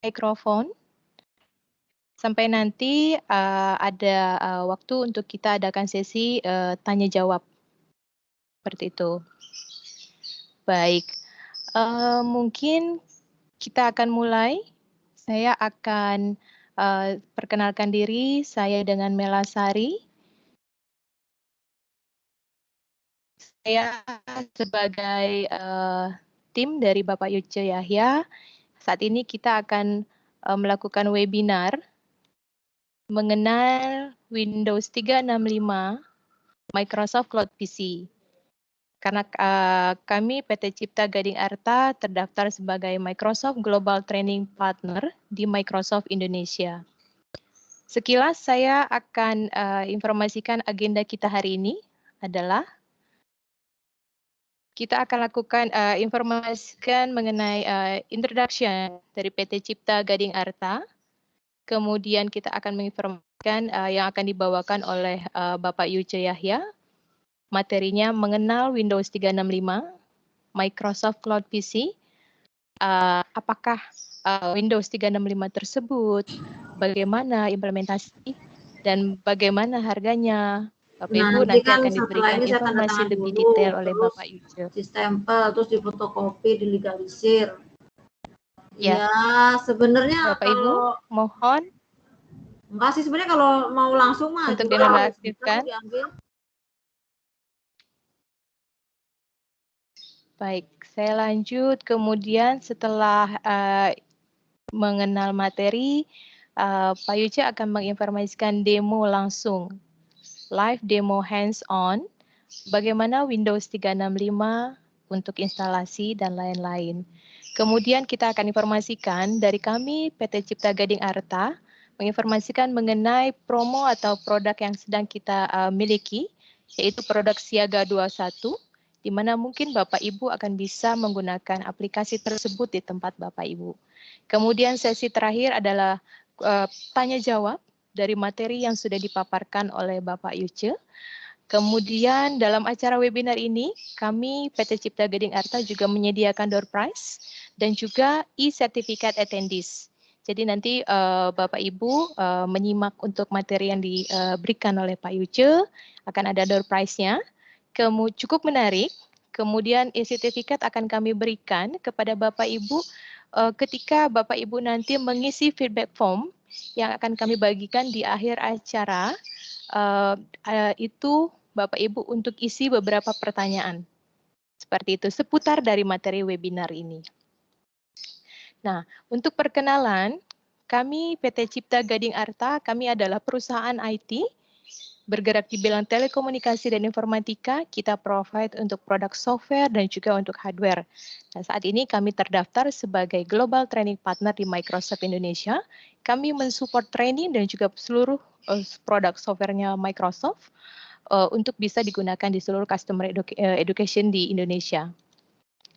mikrofon sampai nanti ada waktu untuk kita adakan sesi tanya jawab. Seperti itu. Baik, mungkin kita akan mulai. Saya akan perkenalkan diri, saya dengan Melasari. Saya sebagai tim dari Bapak Yuce Yahya. Saat ini kita akan melakukan webinar mengenal Windows 365 Microsoft Cloud PC. Karena kami PT Cipta Gading Arta terdaftar sebagai Microsoft Global Training Partner di Microsoft Indonesia. Sekilas saya akan informasikan agenda kita hari ini adalah kita akan lakukan informasikan mengenai introduction dari PT Cipta Gading Arta. Kemudian kita akan menginformasikan yang akan dibawakan oleh Bapak Yuce Yahya. Materinya mengenal Windows 365, Microsoft Cloud PC, apakah Windows 365 tersebut, bagaimana implementasi, dan bagaimana harganya. Bapak Ibu Nanti nanti kan akan setelah diberikan ini saya tanda informasi tangan lebih dulu, detail oleh terus Bapak Yuce. Distempel, terus difotokopi, dilegalisir. Ya, sebenarnya Bapak Ibu mohon enggak sih, sebenarnya kalau mau langsung mah untuk juga dinonaktifkan. diambil. Baik, saya lanjut. Kemudian setelah mengenal materi, Pak Yuce akan menginformasikan demo langsung, live demo hands-on, bagaimana Windows 365 untuk instalasi dan lain-lain. Kemudian kita akan informasikan dari kami PT Cipta Gading Arta, menginformasikan mengenai promo atau produk yang sedang kita miliki, yaitu produk Siaga 21, di mana mungkin Bapak Ibu akan bisa menggunakan aplikasi tersebut di tempat Bapak Ibu. Kemudian sesi terakhir adalah tanya jawab dari materi yang sudah dipaparkan oleh Bapak Yuce. Kemudian dalam acara webinar ini, kami PT Cipta Gading Arta juga menyediakan door prize dan juga e-certificate attendees. Jadi nanti Bapak Ibu menyimak untuk materi yang diberikan oleh Pak Yuce, akan ada door prize-nya. Cukup menarik. Kemudian e-certificate akan kami berikan kepada Bapak Ibu ketika Bapak Ibu nanti mengisi feedback form yang akan kami bagikan di akhir acara. Itu Bapak Ibu untuk isi beberapa pertanyaan. Seperti itu, seputar dari materi webinar ini. Nah, untuk perkenalan, kami PT Cipta Gading Arta, kami adalah perusahaan IT bergerak di bidang telekomunikasi dan informatika. Kita provide untuk produk software dan juga untuk hardware. Nah, saat ini kami terdaftar sebagai Global Training Partner di Microsoft Indonesia. Kami mensupport training dan juga seluruh produk softwarenya Microsoft untuk bisa digunakan di seluruh customer education di Indonesia.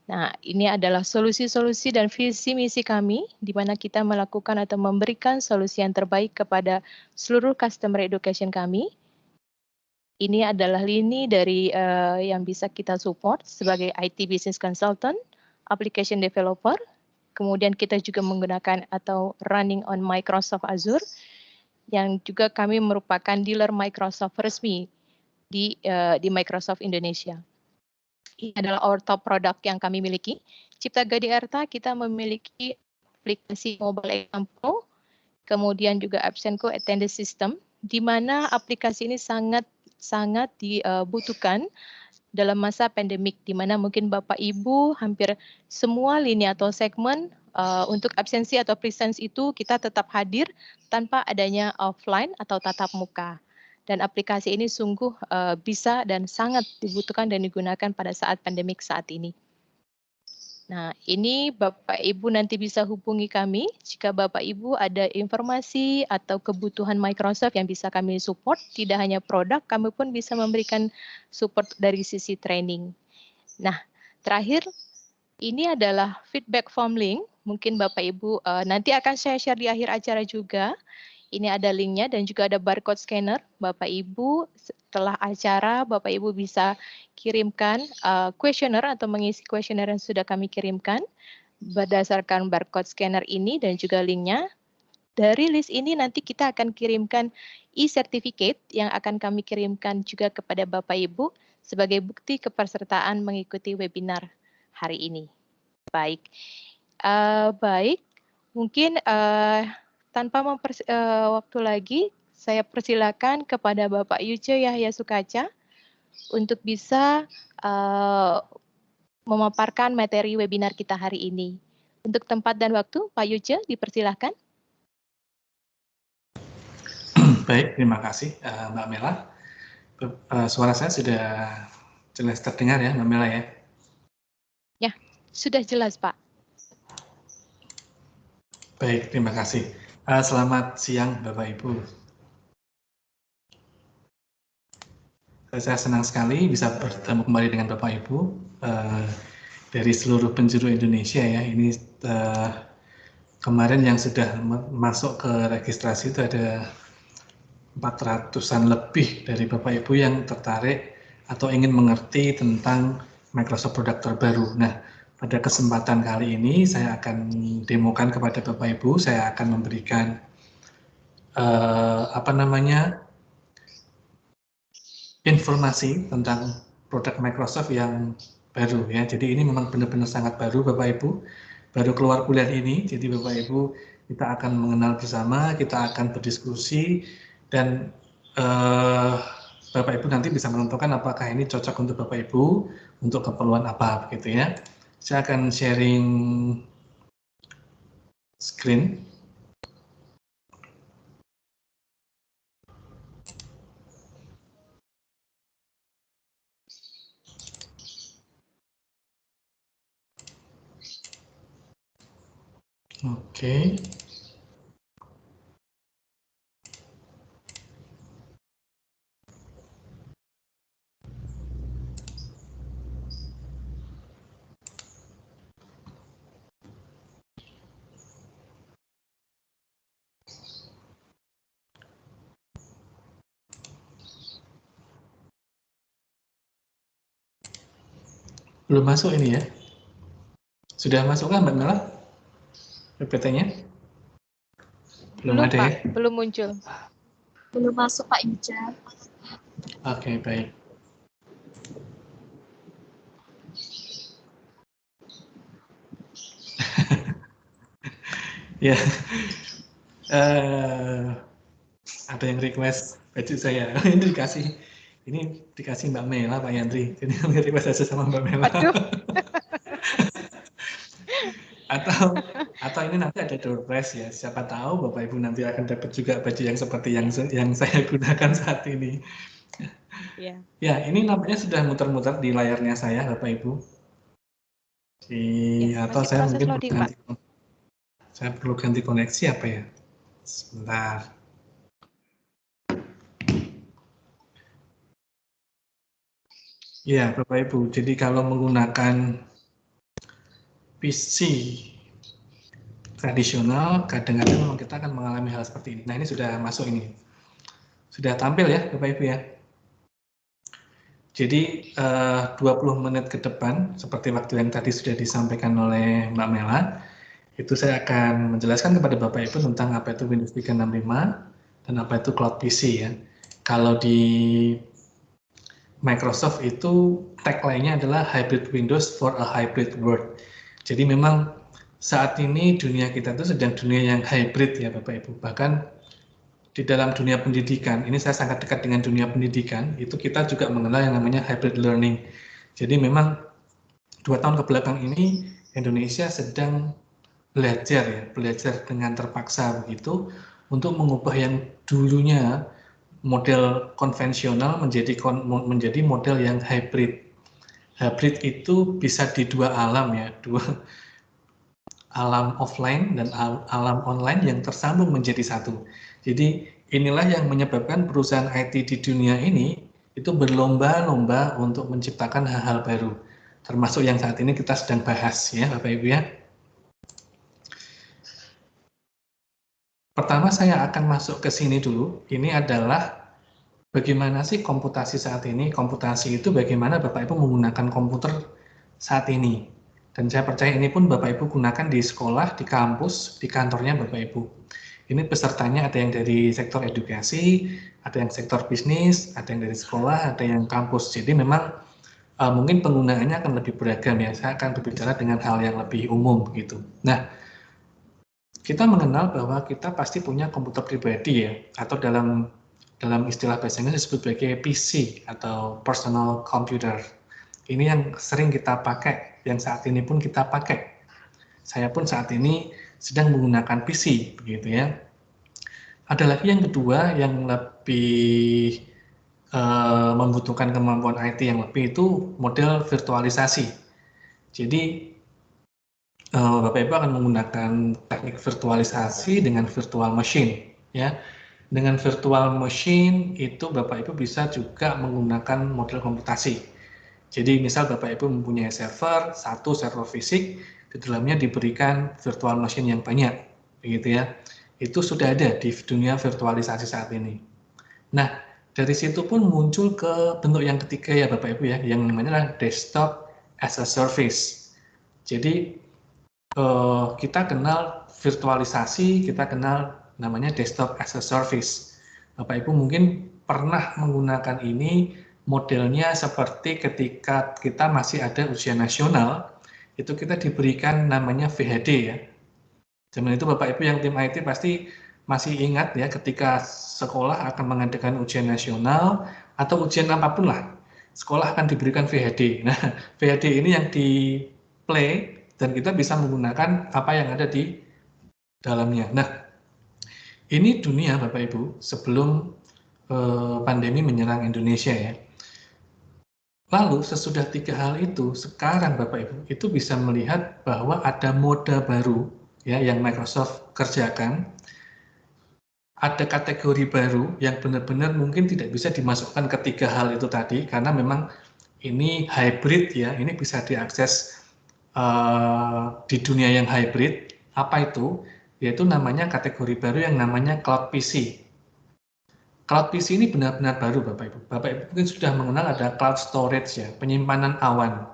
Nah, ini adalah solusi-solusi dan visi misi kami, di mana kita melakukan atau memberikan solusi yang terbaik kepada seluruh customer education kami. Ini adalah lini dari yang bisa kita support sebagai IT Business Consultant, Application Developer, kemudian kita juga menggunakan atau running on Microsoft Azure, yang juga kami merupakan dealer Microsoft resmi di Microsoft Indonesia. Ini adalah our top product yang kami miliki. Cipta Gading Arta kita memiliki aplikasi mobile example, kemudian juga Absenco Attendance System, di mana aplikasi ini sangat dibutuhkan dalam masa pandemik, di mana mungkin Bapak Ibu hampir semua lini atau segmen untuk absensi atau presence itu kita tetap hadir tanpa adanya offline atau tatap muka. Dan aplikasi ini sungguh bisa dan sangat dibutuhkan dan digunakan pada saat pandemik saat ini. Nah, ini Bapak Ibu nanti bisa hubungi kami jika Bapak Ibu ada informasi atau kebutuhan Microsoft yang bisa kami support, tidak hanya produk, kami pun bisa memberikan support dari sisi training. Nah, terakhir, ini adalah feedback form link, mungkin Bapak Ibu nanti akan saya share di akhir acara juga. Ini ada linknya dan juga ada barcode scanner. Bapak Ibu setelah acara, Bapak Ibu bisa kirimkan kuesioner atau mengisi kuesioner yang sudah kami kirimkan. berdasarkan barcode scanner ini dan juga linknya. Dari list ini nanti kita akan kirimkan e-certificate yang akan kami kirimkan juga kepada Bapak Ibu sebagai bukti kepesertaan mengikuti webinar hari ini. Baik, baik. Mungkin tanpa waktu lagi, saya persilakan kepada Bapak Yuce Yahya Sukaca untuk bisa memaparkan materi webinar kita hari ini. Untuk tempat dan waktu, Pak Yuce, dipersilahkan. Baik, terima kasih Mbak Mela. Suara saya sudah jelas terdengar ya Mbak Mela ya? Ya, sudah jelas Pak. Baik, terima kasih. Selamat siang Bapak Ibu. Saya senang sekali bisa bertemu kembali dengan Bapak Ibu dari seluruh penjuru Indonesia ya. Ini kemarin yang sudah masuk ke registrasi itu ada 400-an lebih dari Bapak Ibu yang tertarik atau ingin mengerti tentang Microsoft produk terbaru. Nah, pada kesempatan kali ini saya akan demokan kepada Bapak Ibu, saya akan memberikan informasi tentang produk Microsoft yang baru ya. Jadi ini memang benar-benar sangat baru Bapak Ibu, baru keluar kuliah ini. Jadi Bapak Ibu kita akan mengenal bersama, kita akan berdiskusi dan Bapak Ibu nanti bisa menentukan apakah ini cocok untuk Bapak Ibu untuk keperluan apa begitu ya. Saya akan sharing screen. Oke. Belum masuk ini ya? Sudah masuk kan Mbak Mela? PPT-nya? Belum ada Pak, ya? belum muncul. Belum masuk Pak Yuce. Oke, baik. Ya, ada yang request baju saya. Ini dikasih Mbak Mela, Pak Yandri. Jadi request aja sama Mbak Mela. atau ini nanti ada door prize ya. Siapa tahu Bapak Ibu nanti akan dapat juga baju yang seperti yang saya gunakan saat ini. Ya. Ya, ini nampaknya sudah muter-muter di layarnya saya, Bapak Ibu. Atau saya mungkin perlu ganti koneksi apa ya? Sebentar. Ya, Bapak Ibu. Jadi kalau menggunakan PC tradisional, kadang-kadang memang kita akan mengalami hal seperti ini. Nah, ini sudah masuk ini. Sudah tampil ya, Bapak Ibu ya. Jadi 20 menit ke depan, seperti waktu yang tadi sudah disampaikan oleh Mbak Mela, itu saya akan menjelaskan kepada Bapak Ibu tentang apa itu Windows 365 dan apa itu Cloud PC ya. Kalau di Microsoft itu tagline-nya adalah Hybrid Windows for a Hybrid World. Jadi memang saat ini dunia kita itu sedang dunia yang hybrid ya Bapak Ibu. Bahkan di dalam dunia pendidikan, ini saya sangat dekat dengan dunia pendidikan, itu kita juga mengenal yang namanya hybrid learning. Jadi memang 2 tahun kebelakang ini Indonesia sedang belajar dengan terpaksa begitu untuk mengubah yang dulunya model konvensional menjadi model yang hybrid. Hybrid itu bisa di dua alam ya, alam offline dan alam online yang tersambung menjadi satu. Jadi inilah yang menyebabkan perusahaan IT di dunia ini itu berlomba-lomba untuk menciptakan hal-hal baru. Termasuk yang saat ini kita sedang bahas ya Bapak Ibu ya. Pertama saya akan masuk ke sini dulu. Ini adalah bagaimana sih komputasi saat ini. Komputasi itu bagaimana Bapak Ibu menggunakan komputer saat ini. Dan saya percaya ini pun Bapak Ibu gunakan di sekolah, di kampus, di kantornya Bapak Ibu. Ini pesertanya ada yang dari sektor edukasi, ada yang sektor bisnis, ada yang dari sekolah, ada yang kampus. Jadi memang mungkin penggunaannya akan lebih beragam ya. Saya akan berbicara dengan hal yang lebih umum begitu. Nah, kita mengenal bahwa kita pasti punya komputer pribadi ya, atau dalam istilah bahasa Inggris disebut sebagai PC atau personal computer. Ini yang sering kita pakai, yang saat ini pun kita pakai. Saya pun saat ini sedang menggunakan PC, begitu ya. Ada lagi yang kedua yang lebih membutuhkan kemampuan IT yang lebih, itu model virtualisasi. Jadi Bapak Ibu akan menggunakan teknik virtualisasi dengan virtual machine, ya. Dengan virtual machine itu Bapak Ibu bisa juga menggunakan model komputasi. Jadi misal Bapak Ibu mempunyai server, satu server fisik, di dalamnya diberikan virtual machine yang banyak, begitu ya. Itu sudah ada di dunia virtualisasi saat ini. Nah, dari situ pun muncul ke bentuk yang ketiga ya Bapak Ibu ya, yang namanya desktop as a service. Jadi kita kenal virtualisasi, kita kenal namanya desktop as a service. Bapak Ibu mungkin pernah menggunakan ini, modelnya seperti ketika kita masih ada ujian nasional, itu kita diberikan namanya VHD ya. Zaman itu Bapak Ibu yang tim IT pasti masih ingat ya, ketika sekolah akan mengadakan ujian nasional atau ujian apapun lah, sekolah akan diberikan VHD. Nah, VHD ini yang di play dan kita bisa menggunakan apa yang ada di dalamnya. Nah, ini dunia Bapak Ibu sebelum pandemi menyerang Indonesia ya. Lalu sesudah tiga hal itu, sekarang Bapak Ibu itu bisa melihat bahwa ada moda baru ya yang Microsoft kerjakan. Ada kategori baru yang benar-benar mungkin tidak bisa dimasukkan ke tiga hal itu tadi, karena memang ini hybrid ya, ini bisa diakses di dunia yang hybrid. Apa itu? Yaitu namanya kategori baru yang namanya Cloud PC. Cloud PC ini benar-benar baru Bapak Ibu. Bapak Ibu mungkin sudah mengenal ada cloud storage ya, penyimpanan awan.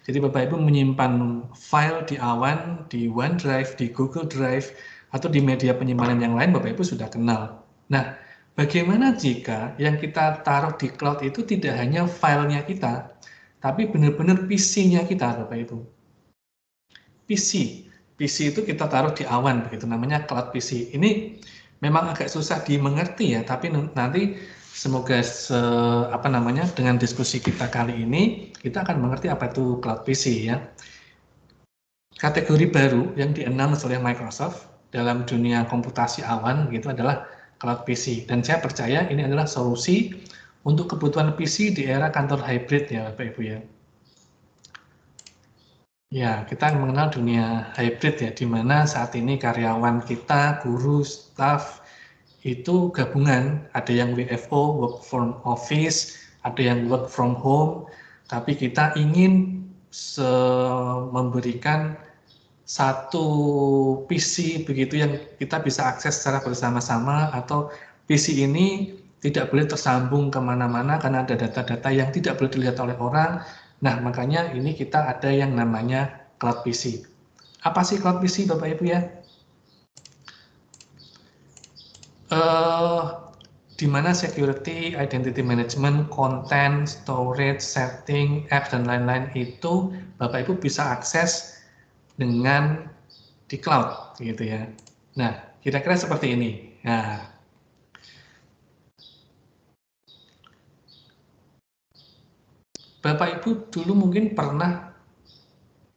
Jadi Bapak Ibu menyimpan file di awan, di OneDrive, di Google Drive, atau di media penyimpanan yang lain Bapak Ibu sudah kenal. Nah, bagaimana jika yang kita taruh di cloud itu tidak hanya filenya kita, tapi benar-benar PC-nya kita Bapak Ibu. PC itu kita taruh di awan, begitu namanya cloud PC. Ini memang agak susah dimengerti ya, tapi nanti semoga dengan diskusi kita kali ini kita akan mengerti apa itu cloud PC ya. Kategori baru yang di-announce oleh Microsoft dalam dunia komputasi awan gitu adalah cloud PC, dan saya percaya ini adalah solusi untuk kebutuhan PC di era kantor hybrid ya Bapak Ibu ya. Ya, kita mengenal dunia hybrid ya, di mana saat ini karyawan kita, guru, staf, itu gabungan, ada yang WFO, work from office, ada yang work from home, tapi kita ingin memberikan satu PC begitu yang kita bisa akses secara bersama-sama, atau PC ini tidak boleh tersambung kemana-mana karena ada data-data yang tidak boleh dilihat oleh orang. Nah, makanya ini kita ada yang namanya Cloud PC. Apa sih Cloud PC Bapak Ibu ya? Di mana security, identity management, content, storage, setting, apps, dan lain-lain itu Bapak Ibu bisa akses dengan di cloud gitu ya. Nah, kira-kira seperti ini. Nah, Bapak Ibu dulu mungkin pernah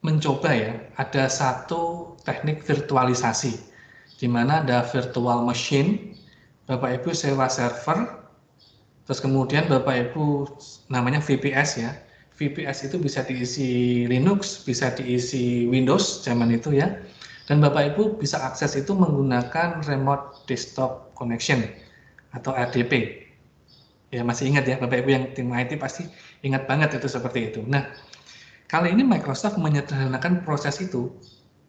mencoba ya, ada satu teknik virtualisasi, di mana ada virtual machine, Bapak Ibu sewa server, terus kemudian Bapak Ibu namanya VPS ya, VPS itu bisa diisi Linux, bisa diisi Windows zaman itu ya, dan Bapak Ibu bisa akses itu menggunakan remote desktop connection atau RDP. Ya masih ingat ya Bapak Ibu yang tim IT pasti ingat banget itu seperti itu. Nah, kali ini Microsoft menyederhanakan proses itu,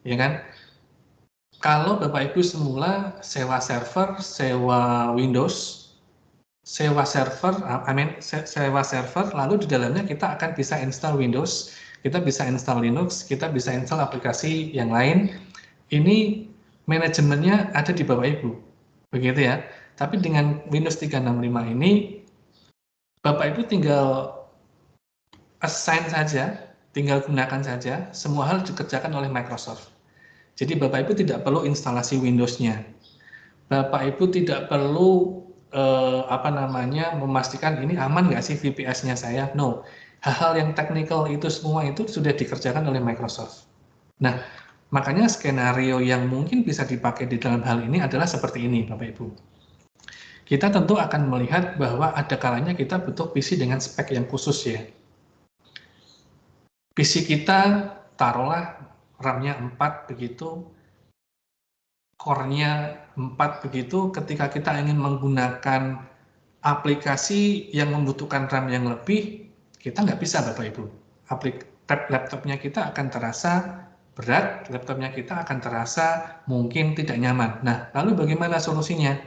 ya kan? Kalau Bapak Ibu semula sewa server, sewa Windows, sewa server, lalu di dalamnya kita akan bisa install Windows, kita bisa install Linux, kita bisa install aplikasi yang lain. Ini manajemennya ada di Bapak Ibu, begitu ya. Tapi dengan Windows 365 ini, Bapak Ibu tinggal assign saja, tinggal gunakan saja, semua hal dikerjakan oleh Microsoft. Jadi Bapak Ibu tidak perlu instalasi Windows-nya. Bapak Ibu tidak perlu memastikan ini aman nggak sih VPS-nya saya. No, hal-hal yang teknikal itu semua itu sudah dikerjakan oleh Microsoft. Nah, makanya skenario yang mungkin bisa dipakai di dalam hal ini adalah seperti ini, Bapak Ibu. Kita tentu akan melihat bahwa ada kalanya kita butuh PC dengan spek yang khusus ya. PC kita taruhlah RAM-nya 4 begitu, core-nya 4 begitu, ketika kita ingin menggunakan aplikasi yang membutuhkan RAM yang lebih, kita nggak bisa Bapak Ibu. Laptopnya kita akan terasa berat, laptopnya kita akan terasa mungkin tidak nyaman. Nah, lalu bagaimana solusinya?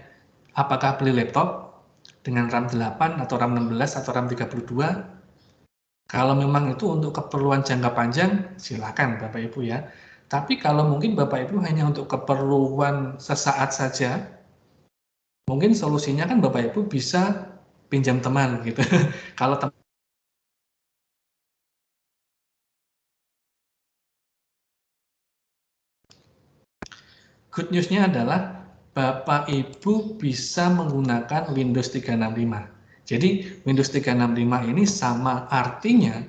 Apakah beli laptop dengan RAM 8 atau RAM 16 atau RAM 32? Kalau memang itu untuk keperluan jangka panjang, silakan Bapak Ibu ya. Tapi kalau mungkin Bapak Ibu hanya untuk keperluan sesaat saja, mungkin solusinya kan Bapak Ibu bisa pinjam teman gitu. Kalau good news-nya adalah Bapak Ibu bisa menggunakan Windows 365. Jadi Windows 365 ini sama artinya,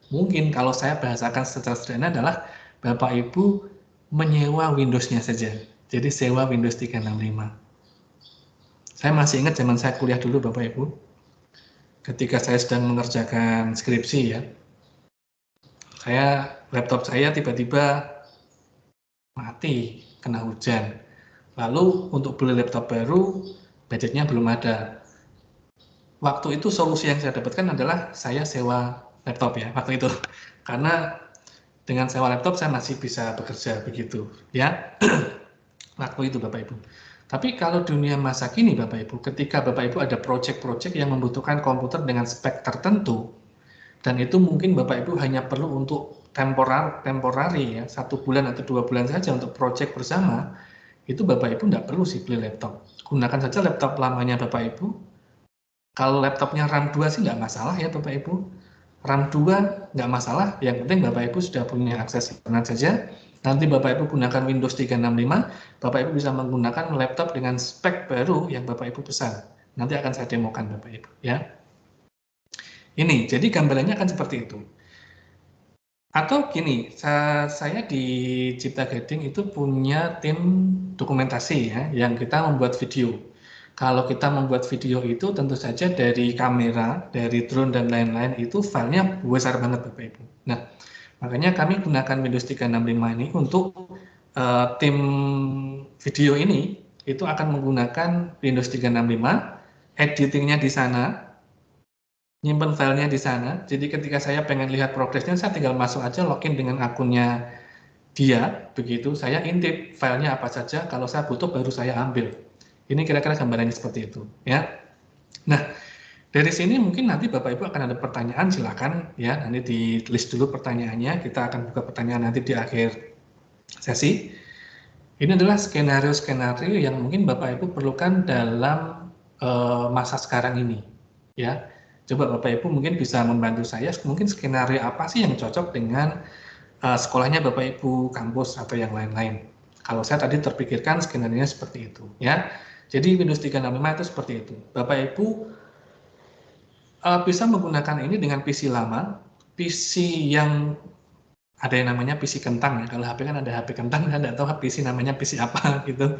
mungkin kalau saya bahasakan secara sederhana adalah Bapak Ibu menyewa Windows-nya saja. Jadi sewa Windows 365. Saya masih ingat zaman saya kuliah dulu Bapak Ibu, ketika saya sedang mengerjakan skripsi ya, laptop saya tiba-tiba mati, kena hujan. Lalu untuk beli laptop baru, budgetnya belum ada. Waktu itu solusi yang saya dapatkan adalah saya sewa laptop ya, waktu itu. Karena dengan sewa laptop saya masih bisa bekerja begitu ya. Waktu itu Bapak Ibu. Tapi kalau dunia masa kini Bapak Ibu, ketika Bapak Ibu ada proyek-proyek yang membutuhkan komputer dengan spek tertentu, dan itu mungkin Bapak Ibu hanya perlu untuk temporari ya, 1 bulan atau 2 bulan saja untuk proyek bersama, itu Bapak Ibu tidak perlu sih beli laptop. Gunakan saja laptop lamanya Bapak Ibu. Kalau laptopnya RAM 2 sih nggak masalah ya Bapak Ibu. RAM 2 nggak masalah, yang penting Bapak Ibu sudah punya akses internet saja. Nanti Bapak Ibu gunakan Windows 365, Bapak Ibu bisa menggunakan laptop dengan spek baru yang Bapak Ibu pesan. Nanti akan saya demokan Bapak Ibu ya. Ini, jadi gambarannya akan seperti itu. Atau gini, saya di Cipta Gading itu punya tim dokumentasi ya, yang kita membuat video. Kalau kita membuat video itu tentu saja dari kamera, dari drone dan lain-lain itu filenya besar banget Bapak Ibu. Nah, makanya kami gunakan Windows 365 ini untuk tim video ini itu akan menggunakan Windows 365, editingnya di sana, nyimpen filenya di sana. Jadi ketika saya pengen lihat progresnya, saya tinggal masuk aja login dengan akunnya dia, begitu saya intip filenya apa saja. Kalau saya butuh baru saya ambil. Ini kira-kira gambarannya seperti itu, ya. Nah, dari sini mungkin nanti Bapak Ibu akan ada pertanyaan, silakan ya. Nanti di list dulu pertanyaannya. Kita akan buka pertanyaan nanti di akhir sesi. Ini adalah skenario-skenario yang mungkin Bapak Ibu perlukan dalam masa sekarang ini, ya. Coba Bapak Ibu mungkin bisa membantu saya. Mungkin skenario apa sih yang cocok dengan sekolahnya Bapak Ibu, kampus atau yang lain-lain. Kalau saya tadi terpikirkan skenario-nya seperti itu, ya. Jadi Windows 365 itu seperti itu. Bapak Ibu bisa menggunakan ini dengan PC lama, PC yang ada yang namanya PC kentang ya. Kalau HP kan ada HP kentang, saya tidak tahu PC namanya PC apa gitu.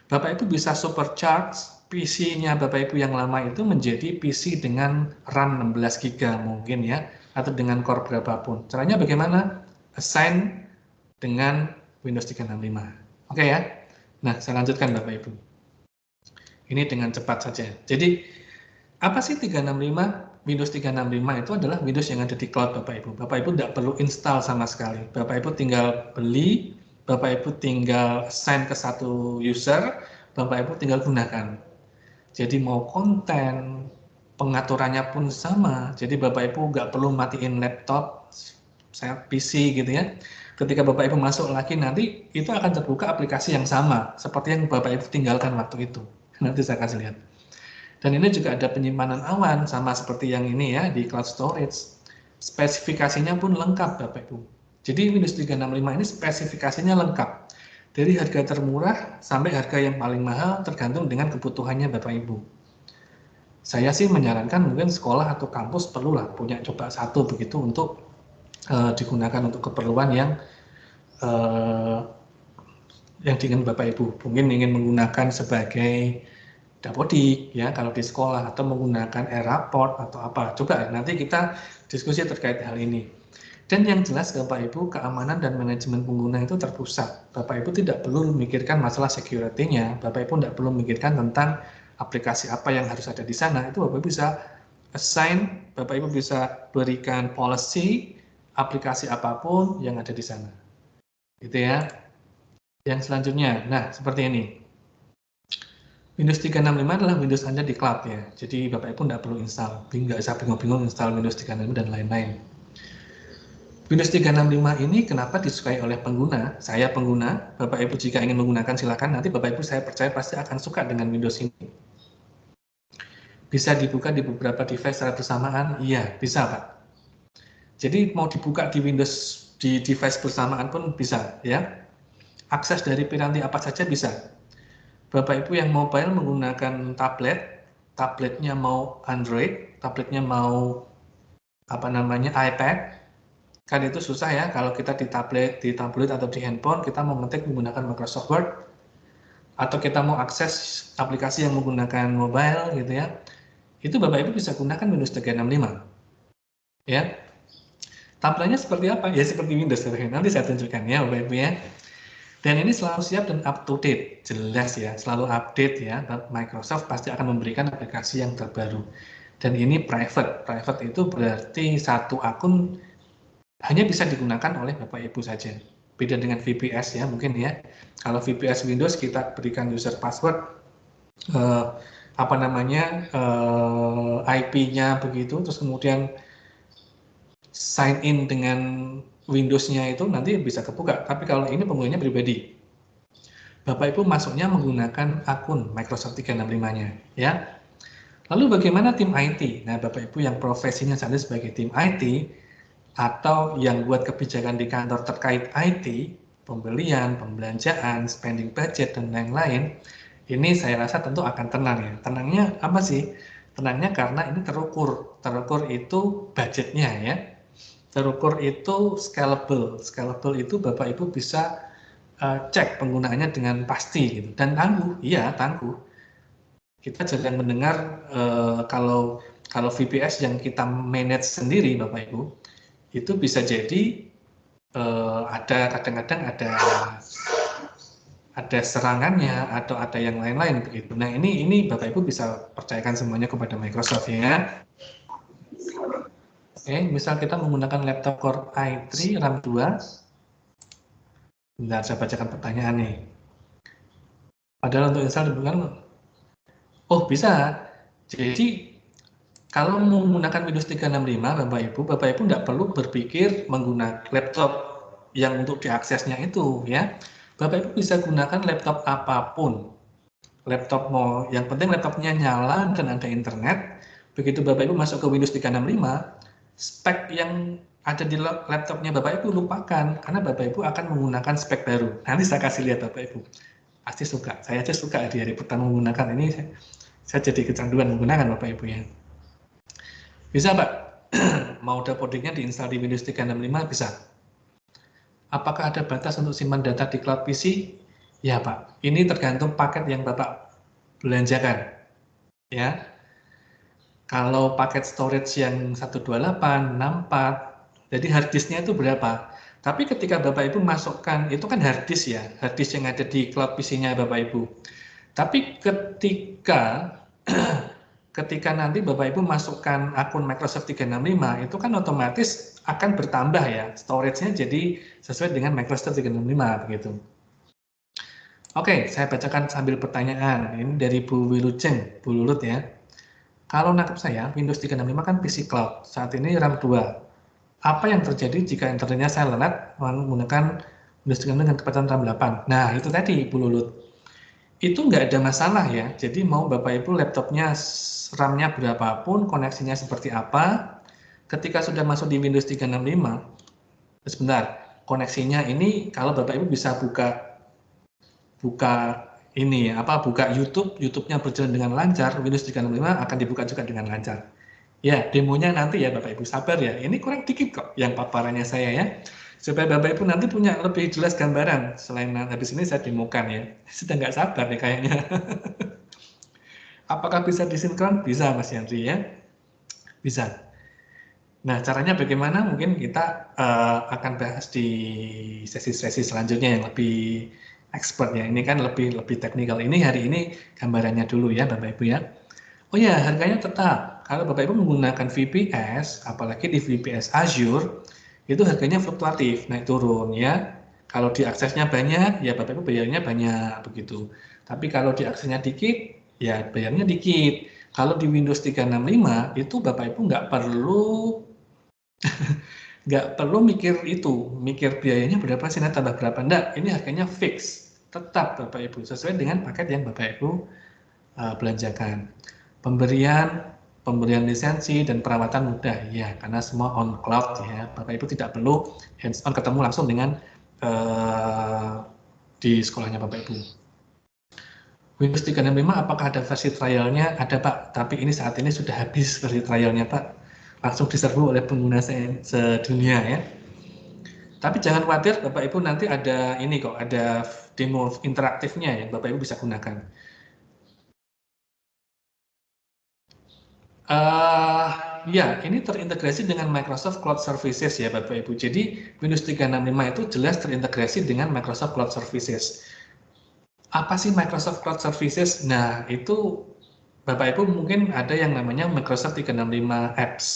Bapak Ibu bisa supercharge PC-nya Bapak Ibu yang lama itu menjadi PC dengan RAM 16 GB mungkin ya, atau dengan core berapapun. Caranya bagaimana? Assign dengan Windows 365. Oke ya. Nah, saya lanjutkan Bapak Ibu. Ini dengan cepat saja. Jadi, apa sih 365? Windows 365 itu adalah Windows yang ada di cloud Bapak Ibu. Bapak Ibu tidak perlu install sama sekali. Bapak Ibu tinggal beli, Bapak Ibu tinggal assign ke satu user, Bapak Ibu tinggal gunakan. Jadi mau konten, pengaturannya pun sama. Jadi Bapak Ibu nggak perlu matiin laptop, PC gitu ya. Ketika Bapak Ibu masuk lagi nanti itu akan terbuka aplikasi yang sama seperti yang Bapak Ibu tinggalkan waktu itu. Nanti saya kasih lihat. Dan ini juga ada penyimpanan awan sama seperti yang ini ya di cloud storage. Spesifikasinya pun lengkap Bapak Ibu. Jadi Windows 365 ini spesifikasinya lengkap. Dari harga termurah sampai harga yang paling mahal tergantung dengan kebutuhannya Bapak Ibu. Saya sih menyarankan mungkin sekolah atau kampus perlulah punya coba satu begitu untuk digunakan untuk keperluan yang diingin Bapak Ibu. Mungkin ingin menggunakan sebagai dapodik ya kalau di sekolah atau menggunakan e-raport atau apa. Coba nanti kita diskusi terkait hal ini. Dan yang jelas Bapak Ibu, keamanan dan manajemen pengguna itu terpusat. Bapak Ibu tidak perlu memikirkan masalah security-nya, Bapak Ibu tidak perlu memikirkan tentang aplikasi apa yang harus ada di sana. Itu Bapak Ibu bisa assign, Bapak Ibu bisa berikan policy aplikasi apapun yang ada di sana. Gitu ya. Yang selanjutnya, nah seperti ini. Windows 365 adalah Windows Anda di cloud ya. Jadi Bapak Ibu tidak perlu install, nggak usah bingung-bingung install Windows 365 dan lain-lain. Windows 365 ini kenapa disukai oleh pengguna? Saya pengguna, Bapak Ibu jika ingin menggunakan silakan, nanti Bapak Ibu saya percaya pasti akan suka dengan Windows ini. Bisa dibuka di beberapa device secara bersamaan? Iya, bisa Pak. Jadi mau dibuka di Windows di device bersamaan pun bisa ya. Akses dari piranti apa saja bisa. Bapak Ibu yang mobile menggunakan tablet, tabletnya mau Android, tabletnya mau iPad, kan itu susah ya kalau kita di tablet atau di handphone kita mau ngetik menggunakan Microsoft Word atau kita mau akses aplikasi yang menggunakan mobile gitu ya. Itu Bapak Ibu bisa gunakan Windows 365. Ya. Tampilannya seperti apa? Ya seperti Windows. Nanti saya tunjukkan ya Bapak Ibu ya. Dan ini selalu siap dan up to date. Jelas ya, selalu update ya. Microsoft pasti akan memberikan aplikasi yang terbaru. Dan ini private. Private itu berarti satu akun hanya bisa digunakan oleh Bapak Ibu saja. Beda dengan VPS ya mungkin ya. Kalau VPS Windows kita berikan user password, IP-nya begitu, terus kemudian sign in dengan Windows-nya itu nanti bisa kebuka. Tapi kalau ini penggunanya pribadi. Bapak Ibu masuknya menggunakan akun Microsoft 365-nya ya. Lalu bagaimana tim IT? Nah, Bapak Ibu yang profesinya saat ini sebagai tim IT atau yang buat kebijakan di kantor terkait IT, pembelian, pembelanjaan, spending budget, dan lain-lain, ini saya rasa tentu akan tenang ya. Tenangnya apa sih? Tenangnya karena ini terukur. Terukur itu budgetnya ya. Terukur itu scalable. Scalable itu Bapak Ibu bisa cek penggunaannya dengan pasti gitu. Dan tangguh, iya tangguh. Kita jarang mendengar kalau VPS yang kita manage sendiri Bapak Ibu, itu bisa jadi ada kadang-kadang ada serangannya atau ada yang lain-lain begitu. Nah ini Bapak Ibu bisa percayakan semuanya kepada Microsoft ya. Oke, misal kita menggunakan laptop Core i3 RAM 2. Bentar, saya bacakan pertanyaan nih. Padahal untuk install dibutuhkan. Oh bisa. Jadi kalau menggunakan Windows 365, Bapak Ibu tidak perlu berpikir menggunakan laptop yang untuk diaksesnya itu ya. Bapak Ibu bisa gunakan laptop apapun. Laptop mau, yang penting laptopnya nyala dan ada internet. Begitu Bapak Ibu masuk ke Windows 365, spek yang ada di laptopnya Bapak Ibu lupakan karena Bapak Ibu akan menggunakan spek baru. Nanti saya kasih lihat Bapak Ibu. Pasti suka. Saya aja suka di hari pertama menggunakan ini. Saya jadi kecanduan menggunakan Bapak Ibu ya. Bisa Pak, mau dapotiknya diinstal di Windows 365 bisa. Apakah ada batas untuk simpan data di cloud PC? Ya Pak, ini tergantung paket yang Bapak belanjakan. Ya, kalau paket storage yang 128, 64, jadi hard disknya itu berapa? Tapi ketika Bapak Ibu masukkan, itu kan hard disk ya, hard disk yang ada di cloud PC-nya Bapak Ibu. Tapi ketika nanti Bapak Ibu masukkan akun Microsoft 365, itu kan otomatis akan bertambah ya, storage-nya jadi sesuai dengan Microsoft 365 begitu. Oke, saya bacakan sambil pertanyaan. Ini dari Bu Wilujeng, Bu Lulut ya. Kalau nangkep saya, Windows 365 kan PC Cloud. Saat ini RAM 2. apa yang terjadi jika internetnya saya lelet menggunakan Windows 365 dengan kecepatan RAM 8. Nah, itu tadi Bu Lulut. Itu nggak ada masalah ya. Jadi mau Bapak Ibu laptopnya RAM-nya berapapun, koneksinya seperti apa, ketika sudah masuk di Windows 365, sebentar, koneksinya ini kalau Bapak Ibu bisa buka ini apa buka YouTube-nya berjalan dengan lancar, Windows 365 akan dibuka juga dengan lancar. Ya, demonya nanti ya Bapak Ibu sabar ya. Ini kurang dikit kok yang paparannya saya ya. Supaya Bapak Ibu nanti punya lebih jelas gambaran. Selain habis ini saya demokan ya. Sudah nggak sabar nih kayaknya. Apakah bisa disinkron? Bisa Mas Yandri ya. Bisa. Nah, caranya bagaimana? Mungkin kita akan bahas di sesi-sesi selanjutnya yang lebih expert ya. Ini kan lebih teknikal. Ini hari ini gambarannya dulu ya Bapak Ibu ya. Oh ya, harganya tetap. Kalau Bapak Ibu menggunakan VPS, apalagi di VPS Azure, itu harganya fluktuatif, naik turun ya. Kalau diaksesnya banyak, ya Bapak Ibu bayarnya banyak begitu. Tapi kalau diaksesnya dikit, ya bayarnya dikit. Kalau di Windows 365 itu Bapak Ibu nggak perlu mikir biayanya berapa sih, tambah berapa, enggak. Ini harganya fix, tetap Bapak Ibu sesuai dengan paket yang Bapak Ibu belanjakan. Pemberian lisensi dan perawatan mudah ya, karena semua on cloud ya. Bapak Ibu tidak perlu hands on ketemu langsung dengan di sekolahnya Bapak Ibu. Windows 365 apakah ada versi trialnya? Ada Pak, tapi ini saat ini sudah habis versi trialnya Pak. Langsung diserbu oleh pengguna sedunia ya. Tapi jangan khawatir Bapak Ibu, nanti ada ini kok, ada demo interaktifnya yang Bapak Ibu bisa gunakan. Ya, ini terintegrasi dengan Microsoft Cloud Services ya Bapak Ibu. Jadi Windows 365 itu jelas terintegrasi dengan Microsoft Cloud Services. Apa sih Microsoft Cloud Services? Nah, itu Bapak Ibu mungkin ada yang namanya Microsoft 365 Apps.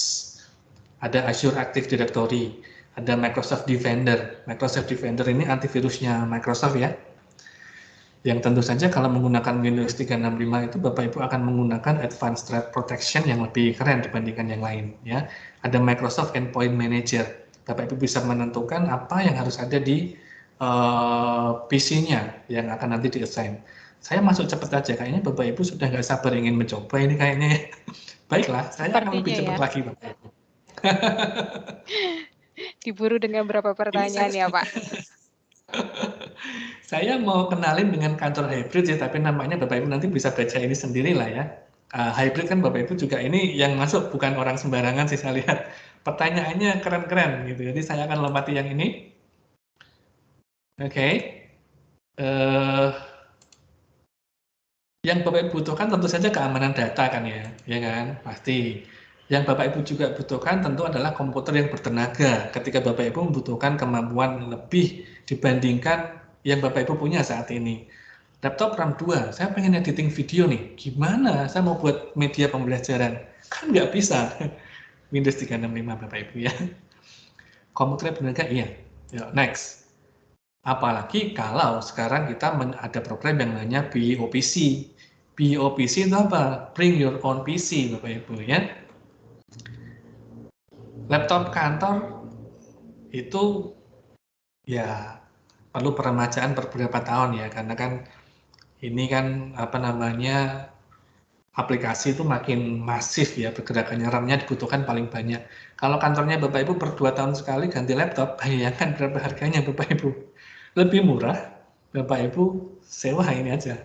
Ada Azure Active Directory, ada Microsoft Defender. Microsoft Defender ini antivirusnya Microsoft ya. Yang tentu saja kalau menggunakan Windows 365 itu Bapak Ibu akan menggunakan Advanced Threat Protection yang lebih keren dibandingkan yang lain ya. Ada Microsoft Endpoint Manager. Bapak Ibu bisa menentukan apa yang harus ada di PC-nya yang akan nanti di-assign. Saya masuk cepat aja, kayaknya Bapak Ibu sudah nggak sabar ingin mencoba ini kayaknya. Baiklah, saya akan lebih cepat lagi Bapak Ibu. Diburu dengan berapa pertanyaan ya Pak? Saya mau kenalin dengan kantor hybrid ya, tapi namanya Bapak Ibu nanti bisa baca ini sendiri lah ya. Hybrid kan Bapak Ibu juga ini yang masuk bukan orang sembarangan sih saya lihat. Pertanyaannya keren-keren gitu. Jadi saya akan lompati yang ini. Oke. Yang Bapak Ibu butuhkan tentu saja keamanan data kan ya kan? Pasti. Yang Bapak Ibu juga butuhkan tentu adalah komputer yang bertenaga. Ketika Bapak Ibu membutuhkan kemampuan lebih dibandingkan yang Bapak Ibu punya saat ini. Laptop RAM 2, saya pengen editing video nih. Gimana? Saya mau buat media pembelajaran. Kan nggak bisa. Windows 365 Bapak Ibu ya. Komputer bertenaga iya. Yuk, next. Apalagi kalau sekarang kita ada program yang namanya BOPC. BOPC itu apa? Bring your own PC, Bapak Ibu ya. Laptop kantor itu ya perlu peremajaan beberapa tahun ya, karena kan ini kan apa namanya aplikasi itu makin masif ya pergerakannya, RAM-nya dibutuhkan paling banyak. Kalau kantornya Bapak Ibu per 2 tahun sekali ganti laptop, bayangkan berapa harganya Bapak Ibu. Lebih murah, Bapak Ibu sewa ini aja,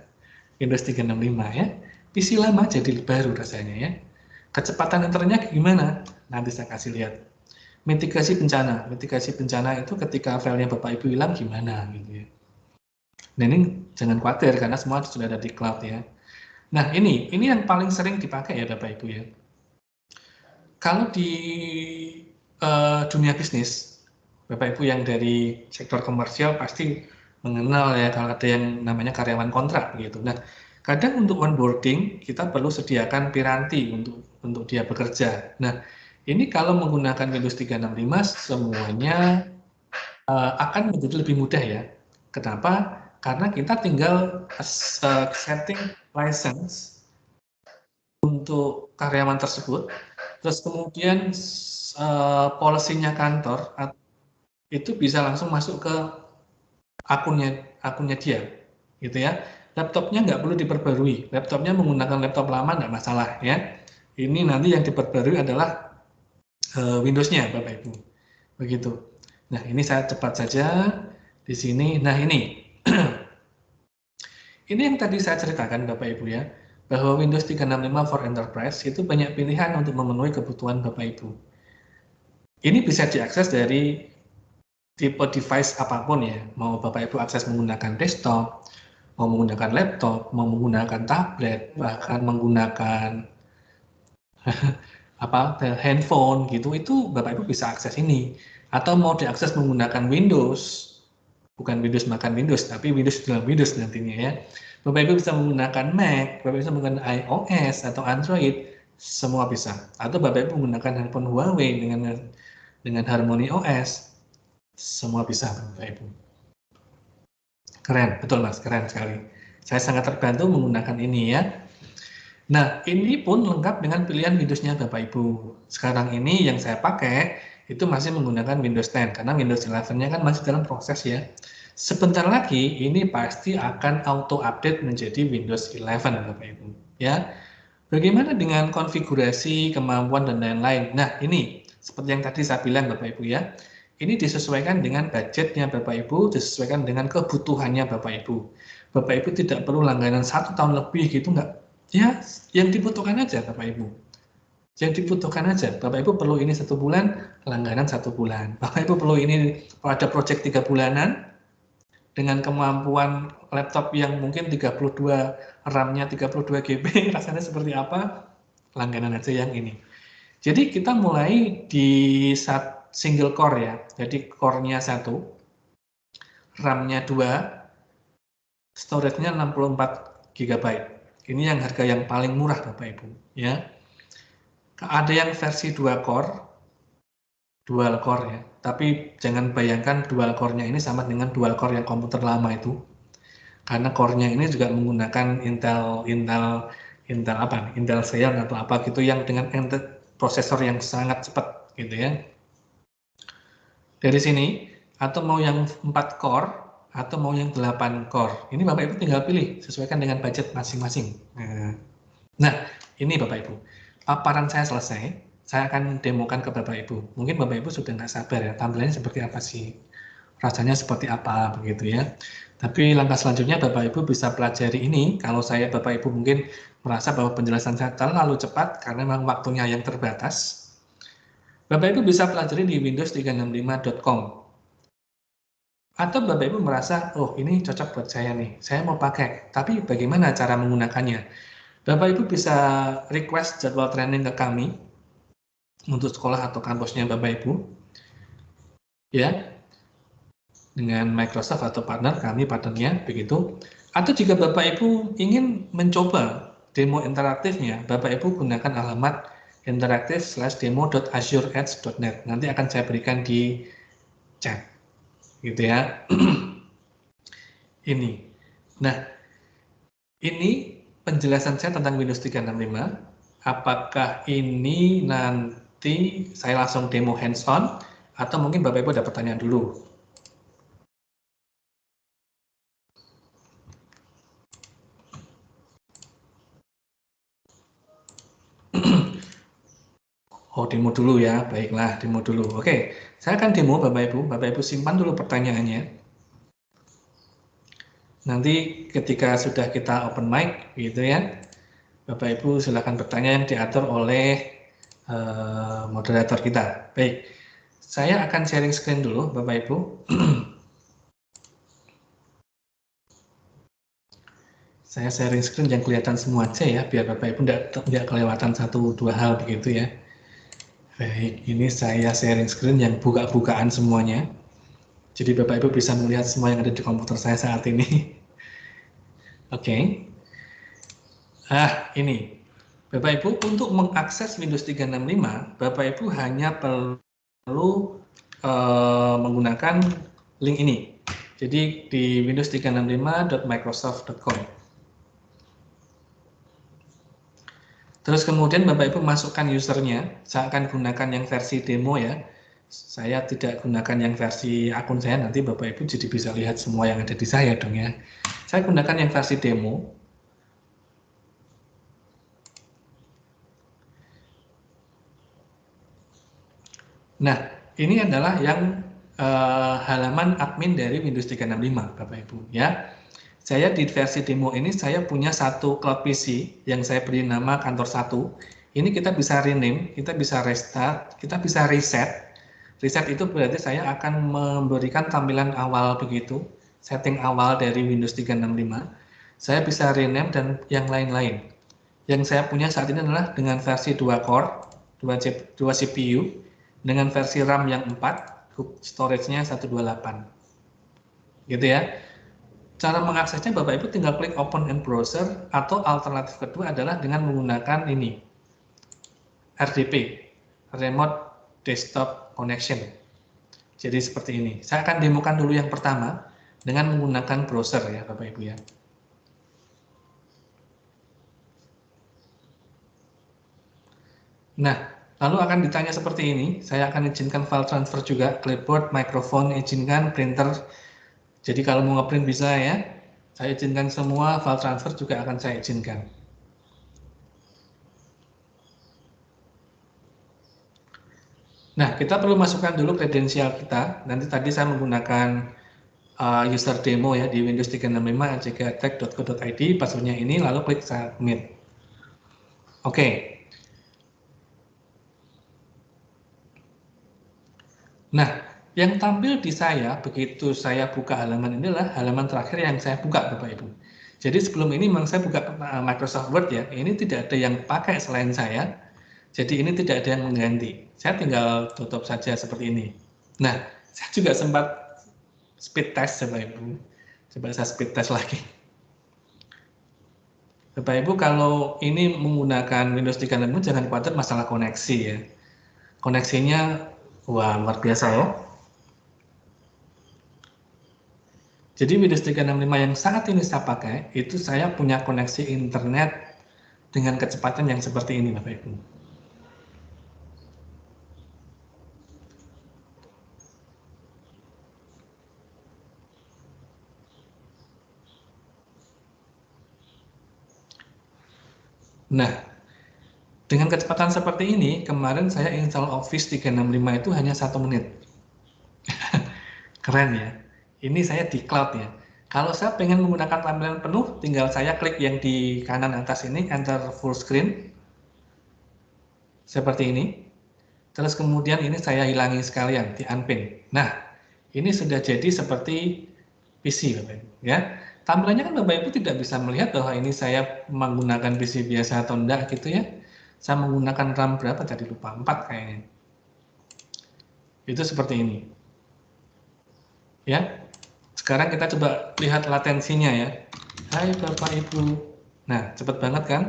Windows 365 ya. PC lama jadi baru rasanya ya. Kecepatan internetnya gimana? Nanti saya kasih lihat. Mitigasi bencana. Mitigasi bencana itu ketika filenya Bapak Ibu hilang gimana gitu ya. Nah ini jangan khawatir karena semua sudah ada di cloud ya. Nah ini yang paling sering dipakai ya Bapak Ibu ya. Kalau di dunia bisnis, Bapak Ibu yang dari sektor komersial pasti mengenal ya kalau ada yang namanya karyawan kontrak gitu. Nah, kadang untuk onboarding kita perlu sediakan piranti untuk dia bekerja. Nah, ini kalau menggunakan Windows 365 semuanya akan menjadi lebih mudah ya. Kenapa? Karena kita tinggal setting license untuk karyawan tersebut Terus kemudian policy-nya kantor itu bisa langsung masuk ke akunnya dia, gitu ya. Laptopnya nggak perlu diperbarui. Laptopnya menggunakan laptop lama nggak masalah ya. Ini nanti yang diperbarui adalah Windows-nya, Bapak Ibu. Begitu. Nah, ini saya cepat saja di sini. Nah, ini. Ini yang tadi saya ceritakan, Bapak Ibu ya, bahwa Windows 365 for Enterprise itu banyak pilihan untuk memenuhi kebutuhan Bapak Ibu. Ini bisa diakses dari tipe device apapun ya, mau Bapak Ibu akses menggunakan desktop, mau menggunakan laptop, mau menggunakan tablet, bahkan menggunakan handphone gitu, itu Bapak Ibu bisa akses ini. Atau mau diakses menggunakan Windows, bukan Windows makan Windows, tapi Windows dalam Windows nantinya ya. Bapak Ibu bisa menggunakan Mac, Bapak Ibu bisa menggunakan iOS atau Android, semua bisa. Atau Bapak Ibu menggunakan handphone Huawei dengan Harmony OS, semua bisa Bapak Ibu. Keren, betul Mas, keren sekali. Saya sangat terbantu menggunakan ini ya. Nah, ini pun lengkap dengan pilihan Windows-nya Bapak Ibu. Sekarang ini yang saya pakai itu masih menggunakan Windows 10 karena Windows 11-nya kan masih dalam proses ya. Sebentar lagi ini pasti akan auto update menjadi Windows 11 Bapak Ibu ya. Bagaimana dengan konfigurasi, kemampuan dan lain-lain? Nah, ini seperti yang tadi saya bilang Bapak Ibu ya. Ini disesuaikan dengan budgetnya Bapak Ibu, disesuaikan dengan kebutuhannya Bapak Ibu. Bapak Ibu tidak perlu langganan 1 tahun lebih gitu enggak. Ya, yang dibutuhkan aja Bapak Ibu. Yang dibutuhkan aja. Bapak Ibu perlu ini 1 bulan, langganan 1 bulan. Bapak Ibu perlu ini pada project 3 bulanan, dengan kemampuan laptop yang mungkin 32 RAM-nya 32 GB, rasanya seperti apa? Langganan aja yang ini. Jadi kita mulai di single core ya. Jadi core-nya 1, RAM-nya 2, storage-nya 64 GB. Ini yang harga yang paling murah Bapak Ibu ya. Ada yang versi 2 core, dual core ya. Tapi jangan bayangkan dual core-nya ini sama dengan dual core yang komputer lama itu. Karena core-nya ini juga menggunakan Intel Xeon atau apa gitu yang dengan prosesor yang sangat cepat gitu ya. Dari sini atau mau yang 4 core atau mau yang 8 core. Ini Bapak Ibu tinggal pilih sesuaikan dengan budget masing-masing. Nah, ini Bapak Ibu. Paparan saya selesai. Saya akan demokan ke Bapak Ibu. Mungkin Bapak Ibu sudah nggak sabar ya, tampilannya seperti apa sih? Rasanya seperti apa begitu ya. Tapi langkah selanjutnya Bapak Ibu bisa pelajari ini. Kalau Bapak Ibu mungkin merasa bahwa penjelasan saya terlalu cepat karena memang waktunya yang terbatas. Bapak Ibu bisa pelajari di windows365.com. Atau Bapak Ibu merasa, oh ini cocok buat saya nih, saya mau pakai. Tapi bagaimana cara menggunakannya? Bapak Ibu bisa request jadwal training ke kami untuk sekolah atau kampusnya Bapak Ibu. Ya, dengan Microsoft atau partner, kami partnernya begitu. Atau jika Bapak Ibu ingin mencoba demo interaktifnya, Bapak Ibu gunakan alamat interaktif/demo.azureedge.net. Nanti akan saya berikan di chat, gitu ya. Ini. Nah, ini penjelasan saya tentang Windows 365. Apakah ini nanti saya langsung demo hands-on atau mungkin Bapak Ibu ada pertanyaan dulu? Oh, demo dulu ya. Baiklah, demo dulu. Oke, saya akan demo Bapak Ibu. Bapak Ibu simpan dulu pertanyaannya. Nanti ketika sudah kita open mic, gitu ya, Bapak Ibu silakan bertanya yang diatur oleh moderator kita. Baik, saya akan sharing screen dulu, Bapak Ibu. Saya sharing screen yang kelihatan semua aja ya, biar Bapak Ibu tidak kelewatan 1-2 hal begitu ya. Baik, ini saya sharing screen yang buka-bukaan semuanya. Jadi Bapak Ibu bisa melihat semua yang ada di komputer saya saat ini. Oke. Ini. Bapak Ibu, untuk mengakses Windows 365, Bapak Ibu hanya perlu menggunakan link ini. Jadi di windows365.microsoft.com. Terus kemudian Bapak Ibu masukkan usernya, saya akan gunakan yang versi demo ya. Saya tidak gunakan yang versi akun saya, nanti Bapak Ibu jadi bisa lihat semua yang ada di saya dong ya. Saya gunakan yang versi demo. Nah, ini adalah yang halaman admin dari Windows 365 Bapak Ibu ya. Saya di versi demo ini saya punya satu cloud PC yang saya beri nama kantor 1. Ini kita bisa rename, kita bisa restart, kita bisa reset. Reset itu berarti saya akan memberikan tampilan awal begitu, setting awal dari Windows 365. Saya bisa rename dan yang lain-lain. Yang saya punya saat ini adalah dengan versi 2 core, 2 CPU, dengan versi RAM yang 4, storage-nya 128. Gitu ya. Cara mengaksesnya Bapak Ibu tinggal klik open in browser atau alternatif kedua adalah dengan menggunakan ini RDP, Remote Desktop Connection. Jadi seperti ini. Saya akan demokan dulu yang pertama dengan menggunakan browser ya Bapak Ibu ya. Nah, lalu akan ditanya seperti ini. Saya akan izinkan file transfer juga, clipboard, microphone, izinkan printer. Jadi kalau mau ngeprint bisa ya. Saya izinkan semua, file transfer juga akan saya izinkan. Nah, kita perlu masukkan dulu kredensial kita. Nanti tadi saya menggunakan user demo ya di Windows 365 jgattack.co.id, passwordnya ini, lalu klik submit. Oke. Nah, yang tampil di saya begitu saya buka halaman ini adalah halaman terakhir yang saya buka Bapak Ibu. Jadi sebelum ini memang saya buka Microsoft Word ya, ini tidak ada yang pakai selain saya. Jadi ini tidak ada yang mengganti. Saya tinggal tutup saja seperti ini. Nah, saya juga sempat speed test Bapak Ibu. Coba saya speed test lagi. Bapak Ibu kalau ini menggunakan Windows 365 jangan khawatir masalah koneksi ya. Koneksinya wah luar biasa ya. Jadi Windows 365 yang saat ini saya pakai, itu saya punya koneksi internet dengan kecepatan yang seperti ini Bapak Ibu. Nah, dengan kecepatan seperti ini, kemarin saya install Office 365 itu hanya 1 menit. Keren ya. Ini saya di cloud ya. Kalau saya pengen menggunakan tampilan penuh, tinggal saya klik yang di kanan atas ini, enter full screen. Seperti ini. Terus kemudian ini saya hilangi sekalian, di unpin. Nah, ini sudah jadi seperti PC Bapak Ibu ya. Tampilannya kan Bapak Ibu tidak bisa melihat bahwa ini saya menggunakan PC biasa atau enggak gitu ya. Saya menggunakan RAM berapa tadi lupa, 4 kayaknya. Itu seperti ini. Ya. Sekarang kita coba lihat latensinya ya. Hai Bapak Ibu. Nah, cepat banget kan?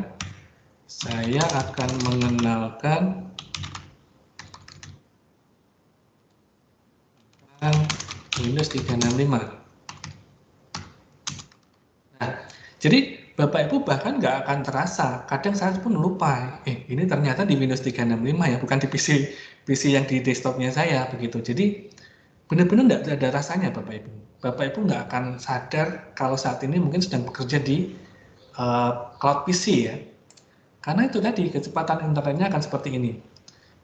Saya akan mengenalkan Windows 365. Nah, jadi Bapak Ibu bahkan nggak akan terasa. Kadang saya pun lupa, ini ternyata di Windows 365 ya, bukan di PC yang di desktopnya saya begitu. Jadi benar-benar nggak ada rasanya Bapak Ibu. Bapak Ibu nggak akan sadar kalau saat ini mungkin sedang bekerja di cloud PC ya. Karena itu tadi kecepatan internetnya akan seperti ini.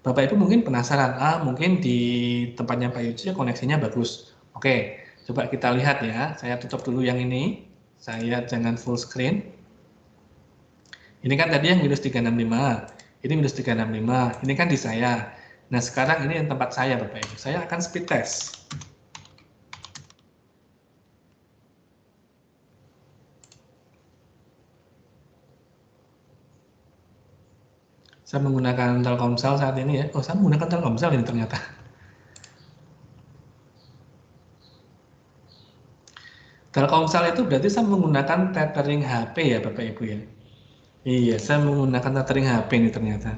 Bapak Ibu mungkin penasaran, mungkin di tempatnya Pak Yuji koneksinya bagus. Oke, coba kita lihat ya. Saya tutup dulu yang ini. Saya jangan full screen. Ini kan tadi yang Windows 365. Ini Windows 365. Ini kan di saya. Nah, sekarang ini yang tempat saya Bapak Ibu. Saya akan speed test. Saya menggunakan Telkomsel saat ini ya. Oh, saya menggunakan Telkomsel ini ternyata. Telkomsel itu berarti saya menggunakan tethering HP ya Bapak Ibu ya. Iya, saya menggunakan tethering HP ini ternyata.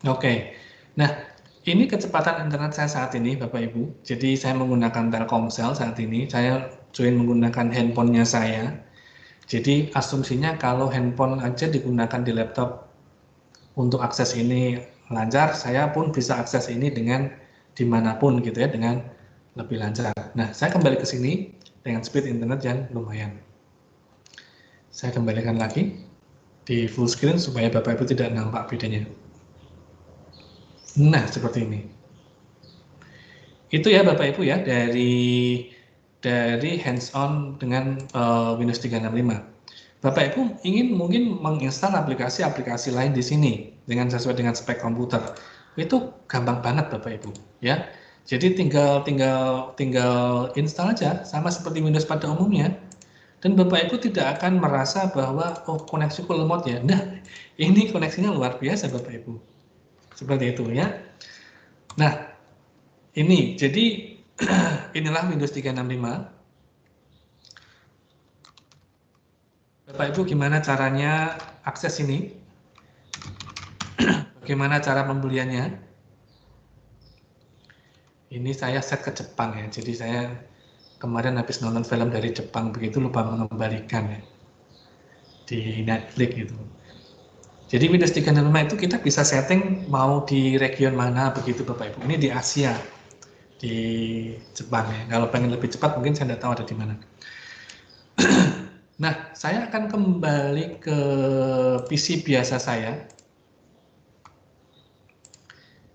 Oke. Nah, ini kecepatan internet saya saat ini, Bapak Ibu. Jadi saya menggunakan Telkomsel saat ini. Saya join menggunakan handphonenya saya. Jadi asumsinya kalau handphone aja digunakan di laptop untuk akses ini lancar, saya pun bisa akses ini dengan dimanapun gitu ya, dengan lebih lancar. Nah, saya kembali ke sini dengan speed internet yang lumayan. Saya kembalikan lagi di full screen supaya Bapak Ibu tidak nampak bedanya. Nah, seperti ini. Itu ya Bapak Ibu ya dari hands-on dengan Windows 365. Bapak Ibu ingin mungkin menginstal aplikasi-aplikasi lain di sini dengan sesuai dengan spek komputer. Itu gampang banget Bapak Ibu ya. Jadi tinggal install aja sama seperti Windows pada umumnya. Dan Bapak Ibu tidak akan merasa bahwa oh koneksiku lemot ya. Nah, ini koneksinya luar biasa Bapak Ibu. Seperti itu ya. Nah, ini jadi inilah Windows 365. Bapak Ibu gimana caranya akses ini? Bagaimana cara pembeliannya? Ini saya set ke Jepang ya. Jadi saya kemarin habis nonton film dari Jepang begitu lupa mengembalikan ya di Netflix gitu. Jadi Windows 365 itu kita bisa setting mau di region mana begitu Bapak Ibu. Ini di Asia, di Jepang ya. Kalau pengen lebih cepat mungkin saya tidak tahu ada di mana. Nah, saya akan kembali ke PC biasa saya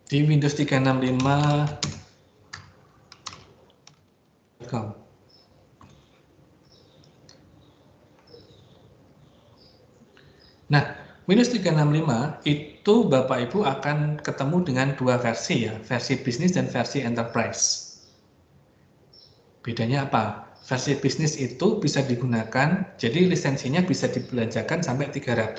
di Windows 365.com. Nah, Windows 365 itu Bapak Ibu akan ketemu dengan dua versi ya, versi bisnis dan versi enterprise. Bedanya apa? Versi bisnis itu bisa digunakan, jadi lisensinya bisa dibelanjakan sampai 300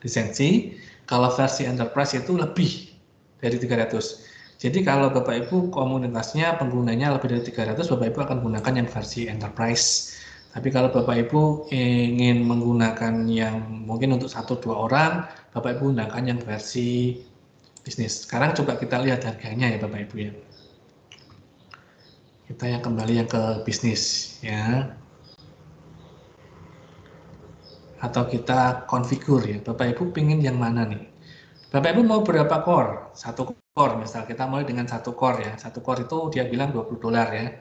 lisensi. Kalau versi enterprise itu lebih dari 300. Jadi kalau Bapak Ibu komunitasnya penggunanya lebih dari 300, Bapak Ibu akan gunakan yang versi enterprise. Tapi kalau Bapak Ibu ingin menggunakan yang mungkin untuk 1-2 orang, Bapak Ibu gunakan yang versi bisnis. Sekarang coba kita lihat harganya ya Bapak Ibu ya. Kita yang kembali yang ke bisnis ya. Atau kita konfigur ya. Bapak Ibu pingin yang mana nih? Bapak Ibu mau berapa core? 1 core misal kita mulai dengan 1 core ya. 1 core itu dia bilang $20 ya.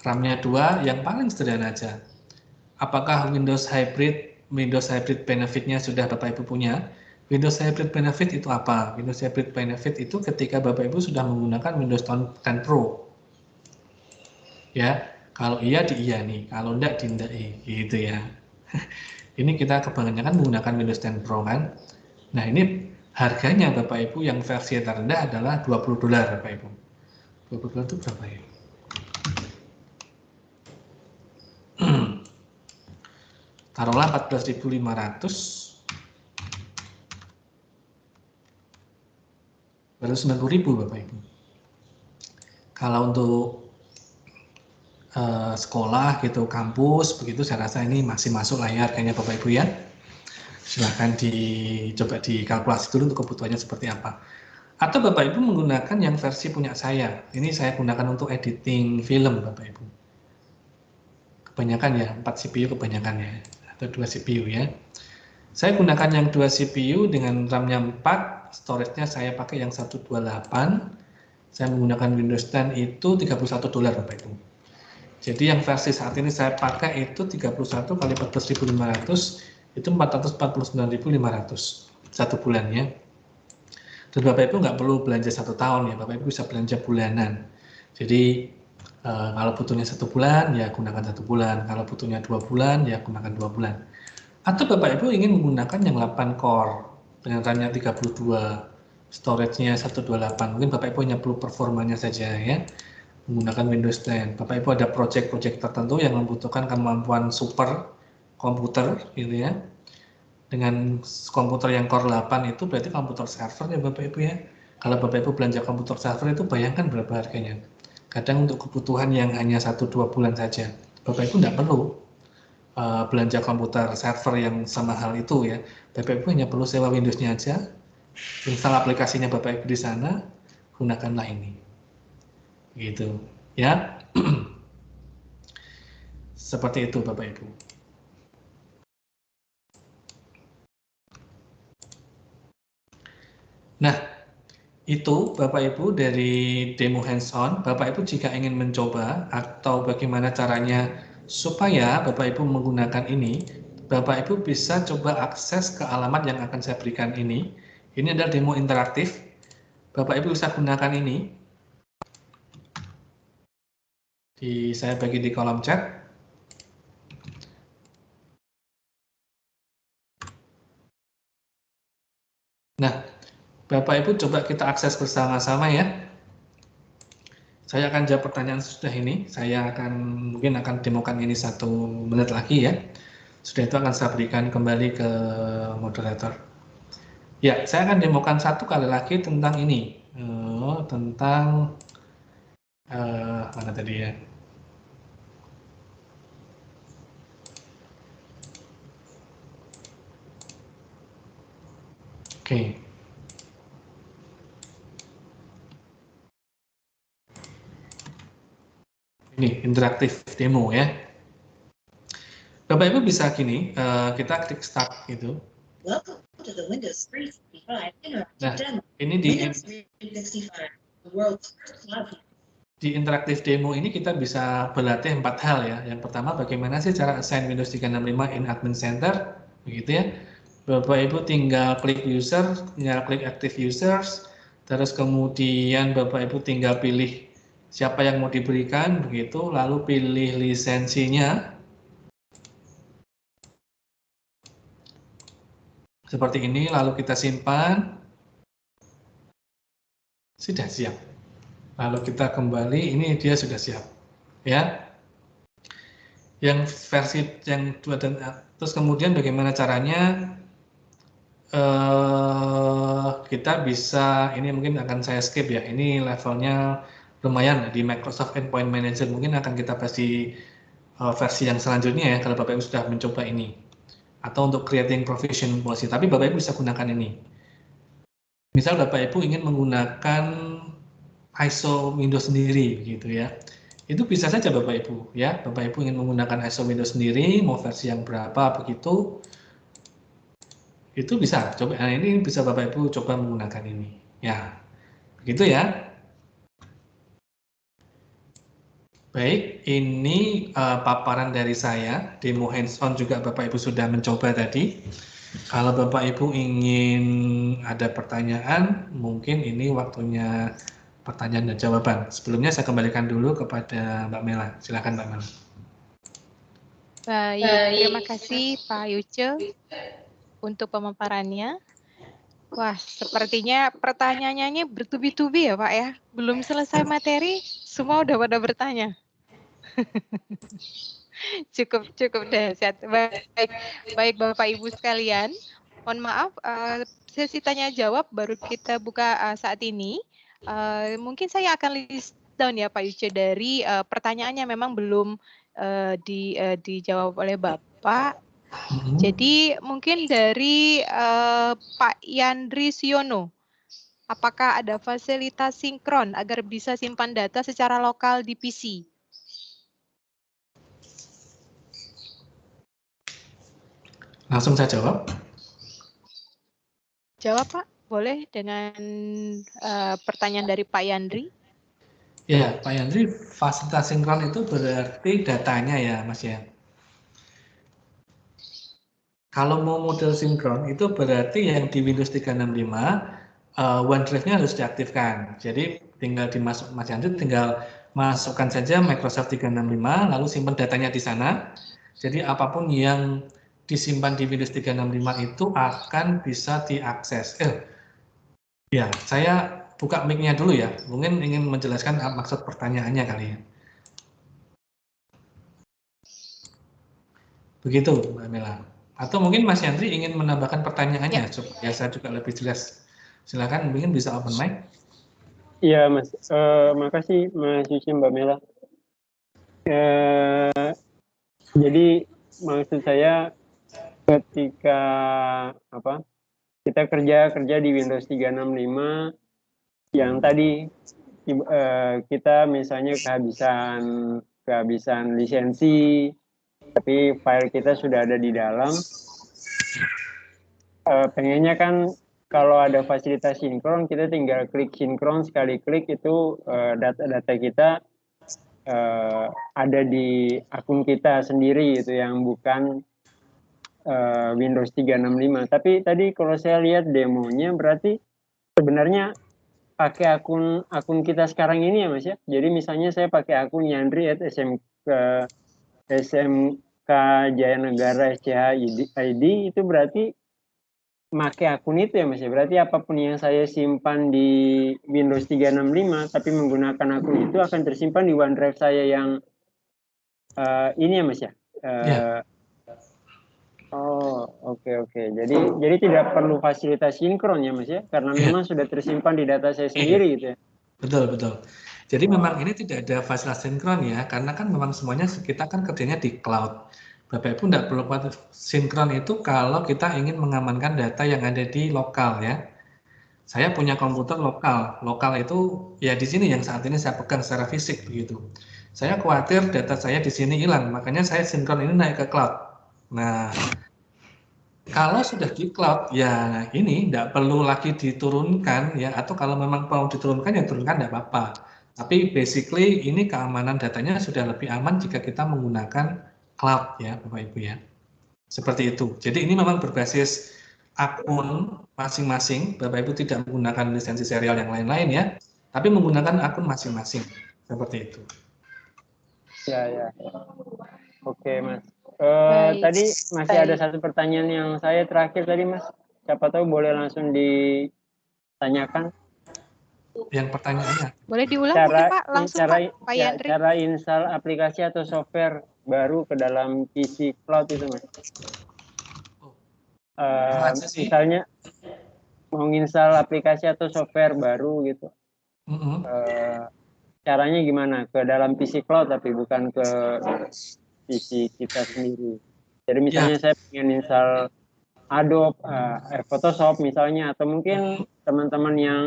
RAM-nya 2 yang paling sederhana aja. Apakah Windows Hybrid benefitnya sudah Bapak Ibu punya? Windows Hybrid benefit itu apa? Windows Hybrid benefit itu ketika Bapak Ibu sudah menggunakan Windows 10 Pro. Ya, kalau iya di iya nih, kalau enggak di enggak gitu ya. Ini kita kebanyakan menggunakan Windows 10 Pro kan. Nah, ini harganya Bapak Ibu yang versi terendah adalah $20 Bapak Ibu. $20 itu berapa ya? Taruhlah 14.500, baru 90.000 Bapak Ibu. Kalau untuk sekolah gitu, kampus begitu, saya rasa ini masih masuk lah ya harganya Bapak Ibu ya. Silahkan dicoba dikalkulasi dulu untuk kebutuhannya seperti apa. Atau Bapak Ibu menggunakan yang versi punya saya. Ini saya gunakan untuk editing film Bapak Ibu. Kebanyakan ya, 4 CPU kebanyakan ya. Atau 2 CPU ya. Saya gunakan yang 2 CPU dengan RAM-nya 4, storage-nya saya pakai yang 128. Saya menggunakan Windows 10 itu $31 Bapak Ibu. Jadi yang versi saat ini saya pakai itu 31 kali 14.500 itu 449.500 1 bulannya. Dan Bapak Ibu nggak perlu belanja 1 tahun ya, Bapak Ibu bisa belanja bulanan. Jadi kalau butuhnya 1 bulan, ya gunakan 1 bulan. Kalau butuhnya 2 bulan, ya gunakan 2 bulan. Atau Bapak Ibu ingin menggunakan yang 8 core dengan RAM-nya 32, storage-nya 128. Mungkin Bapak Ibu hanya perlu performanya saja ya, menggunakan Windows 10. Bapak Ibu ada project-project tertentu yang membutuhkan kemampuan super komputer gitu ya. Dengan komputer yang core 8 itu berarti komputer server ya Bapak Ibu ya. Kalau Bapak Ibu belanja komputer server itu bayangkan berapa harganya. Kadang untuk kebutuhan yang hanya 1-2 bulan saja, Bapak Ibu tidak perlu belanja komputer server yang sama hal itu ya. Bapak Ibu hanya perlu sewa Windows-nya aja, install aplikasinya Bapak Ibu di sana, gunakanlah ini. Gitu, ya. Seperti itu Bapak Ibu. Nah, itu Bapak Ibu dari demo hands-on. Bapak Ibu jika ingin mencoba atau bagaimana caranya supaya Bapak Ibu menggunakan ini, Bapak Ibu bisa coba akses ke alamat yang akan saya berikan ini. Ini adalah demo interaktif. Bapak Ibu bisa gunakan ini. Saya bagi di kolom chat. Nah, Bapak Ibu coba kita akses bersama-sama ya. Saya akan jawab pertanyaan sudah ini. Saya mungkin akan demokan ini 1 menit lagi ya. Sudah itu akan saya berikan kembali ke moderator. Ya, saya akan demokan 1 kali lagi tentang ini. Tentang mana tadi ya? Oke. Ini interaktif demo ya. Bapak Ibu bisa gini, kita klik start gitu. Welcome to the Windows 365 interactive Nah, demo. ini di Windows 365, the world's first cloud. Di interaktif demo ini kita bisa berlatih 4 hal ya. Yang pertama, bagaimana sih cara assign Windows 365 in Admin Center, begitu ya. Bapak Ibu tinggal klik user, tinggal klik active users, terus kemudian Bapak Ibu tinggal pilih siapa yang mau diberikan, begitu, lalu pilih lisensinya. Seperti ini, lalu kita simpan. Sudah siap. Lalu kita kembali, ini dia sudah siap. Ya. Yang versi yang 2 dan terus kemudian bagaimana caranya kita bisa, ini mungkin akan saya skip ya, ini levelnya lumayan di Microsoft Endpoint Manager, mungkin akan kita bahas di versi yang selanjutnya ya kalau Bapak Ibu sudah mencoba ini, atau untuk creating provision policy, tapi Bapak Ibu bisa gunakan ini. Misal Bapak Ibu ingin menggunakan ISO Windows sendiri gitu ya, itu bisa saja Bapak Ibu ya. Bapak Ibu ingin menggunakan ISO Windows sendiri, mau versi yang berapa begitu, itu bisa. Coba, nah ini bisa Bapak Ibu coba menggunakan ini ya, begitu ya. Baik, ini paparan dari saya, demo hands-on juga Bapak Ibu sudah mencoba tadi. Kalau Bapak Ibu ingin ada pertanyaan, mungkin ini waktunya pertanyaan dan jawaban. Sebelumnya saya kembalikan dulu kepada Mbak Mela. Silakan Mbak Mela. Baik, terima kasih Pak Yuce untuk pemaparannya. Wah, sepertinya pertanyaannya bertubi-tubi ya Pak ya. Belum selesai materi, semua udah pada bertanya. cukup dahsyat. Baik Bapak Ibu sekalian. Mohon maaf, sesi tanya jawab baru kita buka saat ini. Mungkin saya akan list down ya Pak Yuce dari pertanyaannya memang belum dijawab oleh Bapak. Jadi mungkin dari Pak Yandri Siono, apakah ada fasilitas sinkron agar bisa simpan data secara lokal di PC? Langsung saya jawab. Jawab Pak, boleh dengan pertanyaan dari Pak Yandri. Ya, Pak Yandri, fasilitas sinkron itu berarti datanya ya Mas ya. Kalau mau model sinkron itu berarti yang di Windows 365 OneDrive-nya harus diaktifkan. Jadi tinggal dimasuk Mas Yandri, tinggal masukkan saja Microsoft 365 lalu simpan datanya di sana. Jadi apapun yang disimpan di Windows 365 itu akan bisa diakses. Ya, saya buka mic-nya dulu ya. Mungkin ingin menjelaskan maksud pertanyaannya kali ya. Begitu, Mbak Mela. Atau mungkin Mas Yandri ingin menambahkan pertanyaannya supaya saya juga lebih jelas. Silakan, mungkin bisa open mic. Iya, Mas. Makasih Mas Yuci, Mbak Mela. Jadi maksud saya ketika kita kerja di Windows 365 yang tadi kita misalnya kehabisan lisensi, tapi file kita sudah ada di dalam. Pengennya kan kalau ada fasilitas sinkron, kita tinggal klik sinkron, sekali klik itu data-data kita ada di akun kita sendiri, itu yang bukan Windows 365. Tapi tadi kalau saya lihat demonya, berarti sebenarnya pakai akun kita sekarang ini ya Mas ya. Jadi misalnya saya pakai akun SMK Jaya Negara SCH ID, itu berarti pakai akun itu ya Mas ya. Berarti apapun yang saya simpan di Windows 365 tapi menggunakan akun itu akan tersimpan di OneDrive saya yang ini ya Mas ya. Ya. Oh, oke. Jadi tidak perlu fasilitas sinkron ya Mas ya, karena memang sudah tersimpan di data saya sendiri gitu ya. Betul. Jadi memang ini tidak ada fasilitas sinkron ya, karena kan memang semuanya kita kan kerjanya di cloud. Bapak Ibu tidak perlu sinkron itu kalau kita ingin mengamankan data yang ada di lokal ya. Saya punya komputer lokal itu ya di sini yang saat ini saya pegang secara fisik begitu. Saya khawatir data saya di sini hilang, makanya saya sinkron ini naik ke cloud. Nah, kalau sudah di cloud, ya ini tidak perlu lagi diturunkan ya, atau kalau memang mau diturunkan ya turunkan tidak apa-apa. Tapi basically ini keamanan datanya sudah lebih aman jika kita menggunakan cloud ya Bapak Ibu ya. Seperti itu. Jadi ini memang berbasis akun masing-masing. Bapak Ibu tidak menggunakan lisensi serial yang lain-lain ya, tapi menggunakan akun masing-masing. Seperti itu. Ya. Oke Mas. Baik. Tadi masih ada satu pertanyaan yang saya terakhir tadi Mas. Siapa tahu boleh langsung ditanyakan. Yang pertanyaannya. Boleh diulang mungkin Pak? Langsung Pak Yandri. Cara install aplikasi atau software baru ke dalam PC cloud itu Mas. Misalnya mau install aplikasi atau software baru gitu. Caranya gimana? Ke dalam PC cloud tapi bukan ke PC kita sendiri. Jadi misalnya saya pengen install Adobe, Photoshop misalnya, atau mungkin teman-teman yang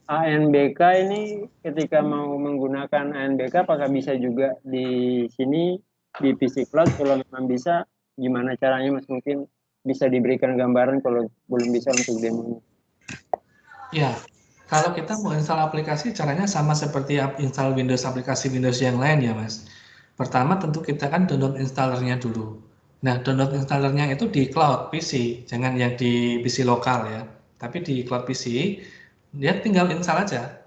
ANBK ini ketika mau menggunakan ANBK apakah bisa juga di sini di PC Cloud? Kalau memang bisa, gimana caranya Mas? Mungkin bisa diberikan gambaran kalau belum bisa untuk demo. Ya, kalau kita mau install aplikasi caranya sama seperti install aplikasi Windows yang lain ya Mas. Pertama tentu kita kan download installernya dulu. Nah, download installernya itu di cloud PC, jangan yang di PC lokal ya. Tapi di cloud PC, dia tinggal install aja.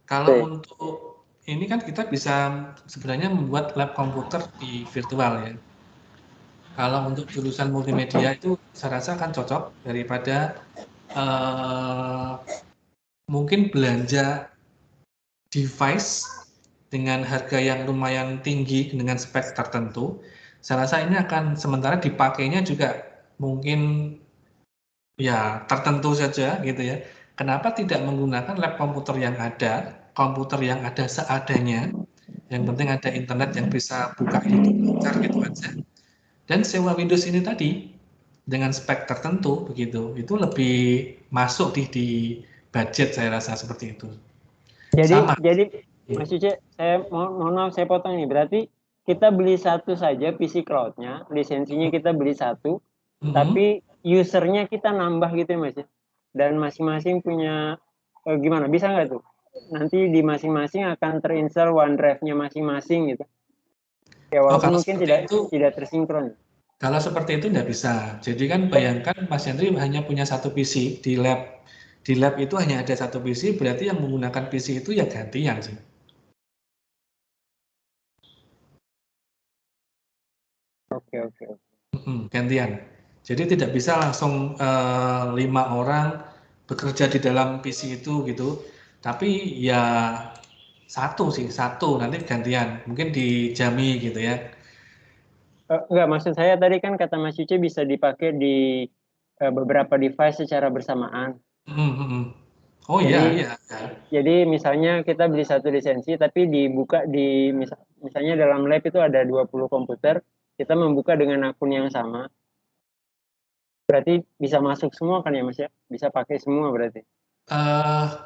Kalau untuk ini kan kita bisa sebenarnya membuat lab komputer di virtual ya. Kalau untuk jurusan multimedia itu saya rasa akan cocok daripada mungkin belanja device dengan harga yang lumayan tinggi dengan spek tertentu. Saya rasa ini akan sementara dipakainya juga mungkin ya tertentu saja gitu ya. Kenapa tidak menggunakan lab komputer yang ada seadanya. Yang penting ada internet yang bisa buka YouTube lancar gitu aja. Dan sewa Windows ini tadi dengan spek tertentu begitu, itu lebih masuk di budget saya rasa seperti itu. Jadi Mas Cuce, saya mohon maaf saya potong nih. Berarti kita beli satu saja PC cloud-nya, lisensinya kita beli satu, tapi usernya kita nambah gitu ya Mas ya. Dan masing-masing punya gimana? Bisa nggak tuh? Nanti di masing-masing akan terinstall OneDrive-nya masing-masing gitu. Ya walaupun mungkin tidak tersinkron. Kalau seperti itu tidak bisa. Jadi kan bayangkan Mas Hendri hanya punya satu PC di lab. Di lab itu hanya ada satu PC, berarti yang menggunakan PC itu ya gantian sih. Oke. Gantian. Jadi tidak bisa langsung 5 orang bekerja di dalam PC itu gitu. Tapi ya satu nanti gantian. Mungkin dijami gitu ya. Enggak, maksud saya tadi kan kata Mas Cuce bisa dipakai di beberapa device secara bersamaan. Oh iya. Jadi misalnya kita beli satu lisensi tapi dibuka di misalnya dalam lab itu ada 20 komputer, kita membuka dengan akun yang sama. Berarti bisa masuk semua kan ya Mas ya? Bisa pakai semua berarti?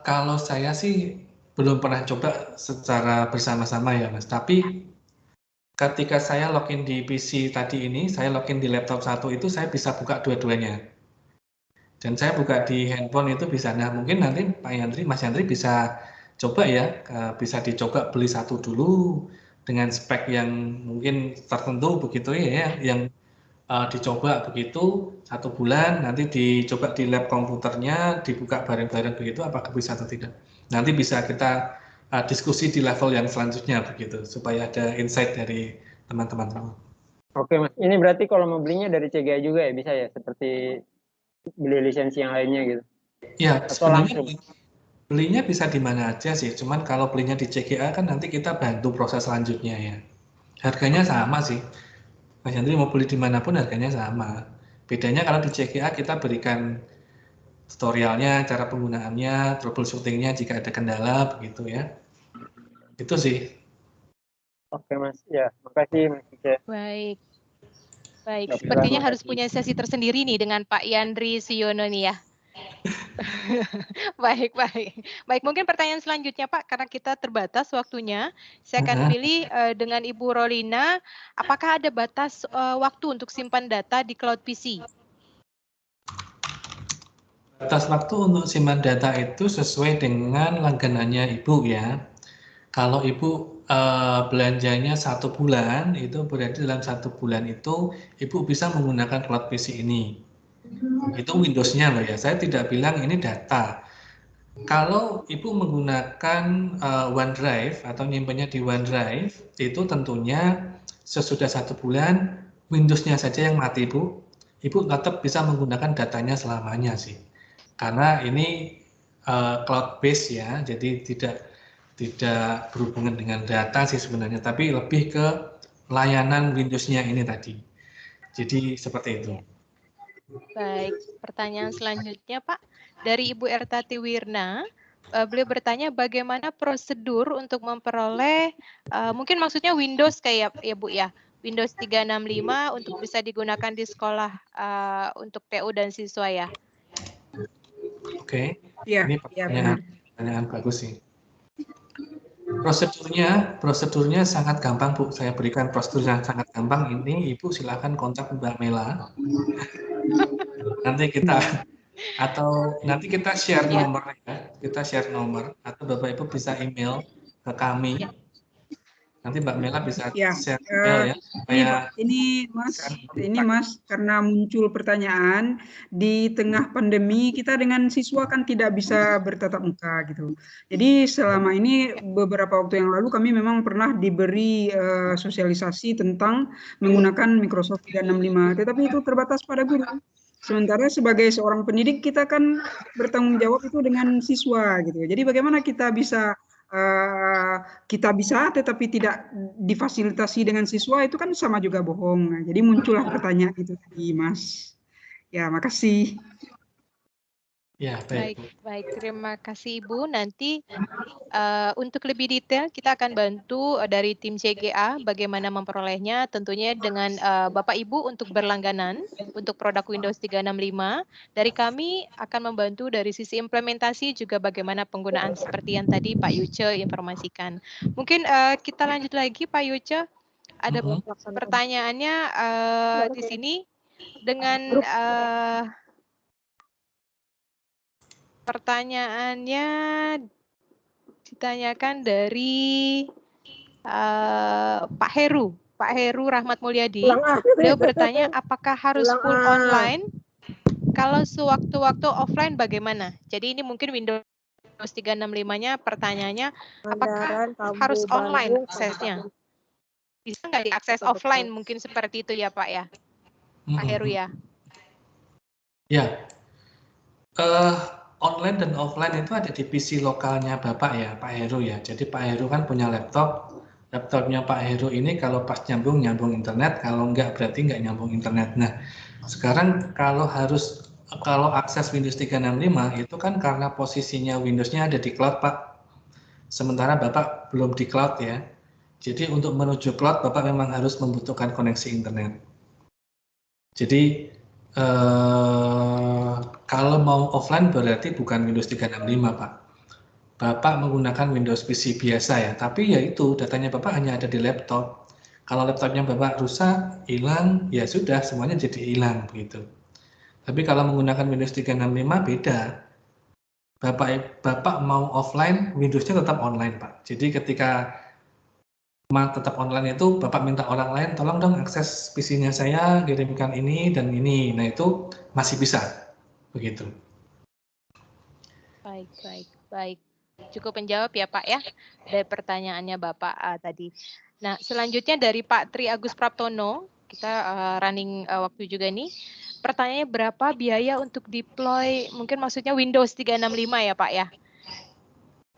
Kalau saya sih belum pernah coba secara bersama-sama ya Mas, tapi ketika saya login di PC tadi ini, saya login di laptop satu itu saya bisa buka dua-duanya. Dan saya buka di handphone itu bisa. Nah, mungkin nanti Pak Yandri, Mas Yandri bisa coba ya, bisa dicoba beli satu dulu dengan spek yang mungkin tertentu begitu ya, yang dicoba begitu 1 bulan, nanti dicoba di lab komputernya, dibuka bareng-bareng begitu, apakah bisa atau tidak. Nanti bisa kita diskusi di level yang selanjutnya begitu, supaya ada insight dari teman-teman. Oke Mas, ini berarti kalau mau belinya dari CGA juga ya, bisa ya? Seperti beli lisensi yang lainnya gitu? Ya, Atau sebenarnya langsung? belinya bisa di mana aja sih, cuman kalau belinya di CGA kan nanti kita bantu proses selanjutnya ya. Harganya sama sih, Mas Yandri mau beli dimanapun harganya sama. Bedanya kalau di CGA kita berikan tutorialnya, cara penggunaannya, troubleshootingnya jika ada kendala begitu ya. Itu sih. Oke Mas, ya makasih Mas Ica. Baik. Baik, Dokter, sepertinya harus makasih. punya sesi tersendiri nih dengan Pak Yandri Siono nih ya. Baik, baik. Baik, mungkin pertanyaan selanjutnya Pak, karena kita terbatas waktunya. Saya akan pilih dengan Ibu Rolina, apakah ada batas waktu untuk simpan data di Cloud PC? Batas waktu untuk simpan data itu sesuai dengan langganannya Ibu ya. Kalau Ibu belanjanya 1 bulan, itu berarti dalam 1 bulan itu Ibu bisa menggunakan Cloud PC ini. Itu Windows-nya loh ya, saya tidak bilang ini data. Kalau Ibu menggunakan OneDrive atau nyimpannya di OneDrive, itu tentunya sesudah 1 bulan, Windows-nya saja yang mati Bu. Ibu tetap bisa menggunakan datanya selamanya sih. Karena ini cloud base ya, jadi tidak berhubungan dengan data sih sebenarnya, tapi lebih ke layanan Windows-nya ini tadi. Jadi seperti itu. Baik, pertanyaan selanjutnya Pak, dari Ibu Ertati Wirna, beliau bertanya bagaimana prosedur untuk memperoleh, mungkin maksudnya Windows kayak ya Bu ya, Windows 365 untuk bisa digunakan di sekolah untuk TU dan siswa ya. Oke, Iya, ini pertanyaan bagus sih. Prosedurnya sangat gampang Bu. Saya berikan prosedur yang sangat gampang. Ini Ibu silakan kontak Mbak Mela. Nanti kita share nomor ya. Kita share nomor atau Bapak Ibu bisa email ke kami. Nanti Mbak Mela bisa share email ya. Ini Mas, karena muncul pertanyaan di tengah pandemi kita dengan siswa kan tidak bisa bertatap muka gitu. Jadi selama ini beberapa waktu yang lalu kami memang pernah diberi sosialisasi tentang menggunakan Microsoft 365, tetapi itu terbatas pada guru. Sementara sebagai seorang pendidik kita kan bertanggung jawab itu dengan siswa gitu. Jadi bagaimana kita bisa tetapi tidak difasilitasi dengan siswa, itu kan sama juga bohong. Nah, jadi muncullah pertanyaan itu tadi, Mas. Ya, makasih. Ya, baik. Terima kasih Ibu. Nanti untuk lebih detail kita akan bantu dari tim CGA bagaimana memperolehnya, tentunya dengan Bapak Ibu untuk berlangganan untuk produk Windows 365. Dari kami akan membantu dari sisi implementasi juga bagaimana penggunaan seperti yang tadi Pak Yuce informasikan. Mungkin kita lanjut lagi Pak Yuce. Ada pertanyaannya di sini dengan pertanyaannya ditanyakan dari Pak Heru Rahmat Mulyadi. Beliau bertanya apakah harus full online? Kalau sewaktu-waktu offline bagaimana? Jadi ini mungkin Windows 365-nya pertanyaannya apakah harus online aksesnya? Bisa nggak diakses offline mungkin seperti itu ya Pak ya? Pak Heru ya? Ya, online dan offline itu ada di PC lokalnya Bapak ya, Pak Heru ya. Jadi Pak Heru kan punya laptopnya Pak Heru ini kalau pas nyambung internet, kalau enggak berarti enggak nyambung internet. Nah, sekarang kalau akses Windows 365 itu kan karena posisinya Windows-nya ada di cloud Pak. Sementara Bapak belum di cloud ya. Jadi untuk menuju cloud Bapak memang harus membutuhkan koneksi internet. Jadi Kalau mau offline berarti bukan Windows 365, Pak. Bapak menggunakan Windows PC biasa ya, tapi ya itu datanya Bapak hanya ada di laptop. Kalau laptopnya Bapak rusak, hilang, ya sudah semuanya jadi hilang begitu. Tapi kalau menggunakan Windows 365 beda. Bapak mau offline, Windows-nya tetap online, Pak. Jadi ketika tetap online itu Bapak minta orang lain, tolong dong akses PC-nya saya, kirimkan ini dan ini. Nah itu masih bisa, begitu. Baik. Cukup menjawab ya Pak ya, dari pertanyaannya Bapak tadi. Nah selanjutnya dari Pak Tri Agus Praptono, kita running waktu juga nih. Pertanyaannya berapa biaya untuk deploy, mungkin maksudnya Windows 365 ya Pak ya.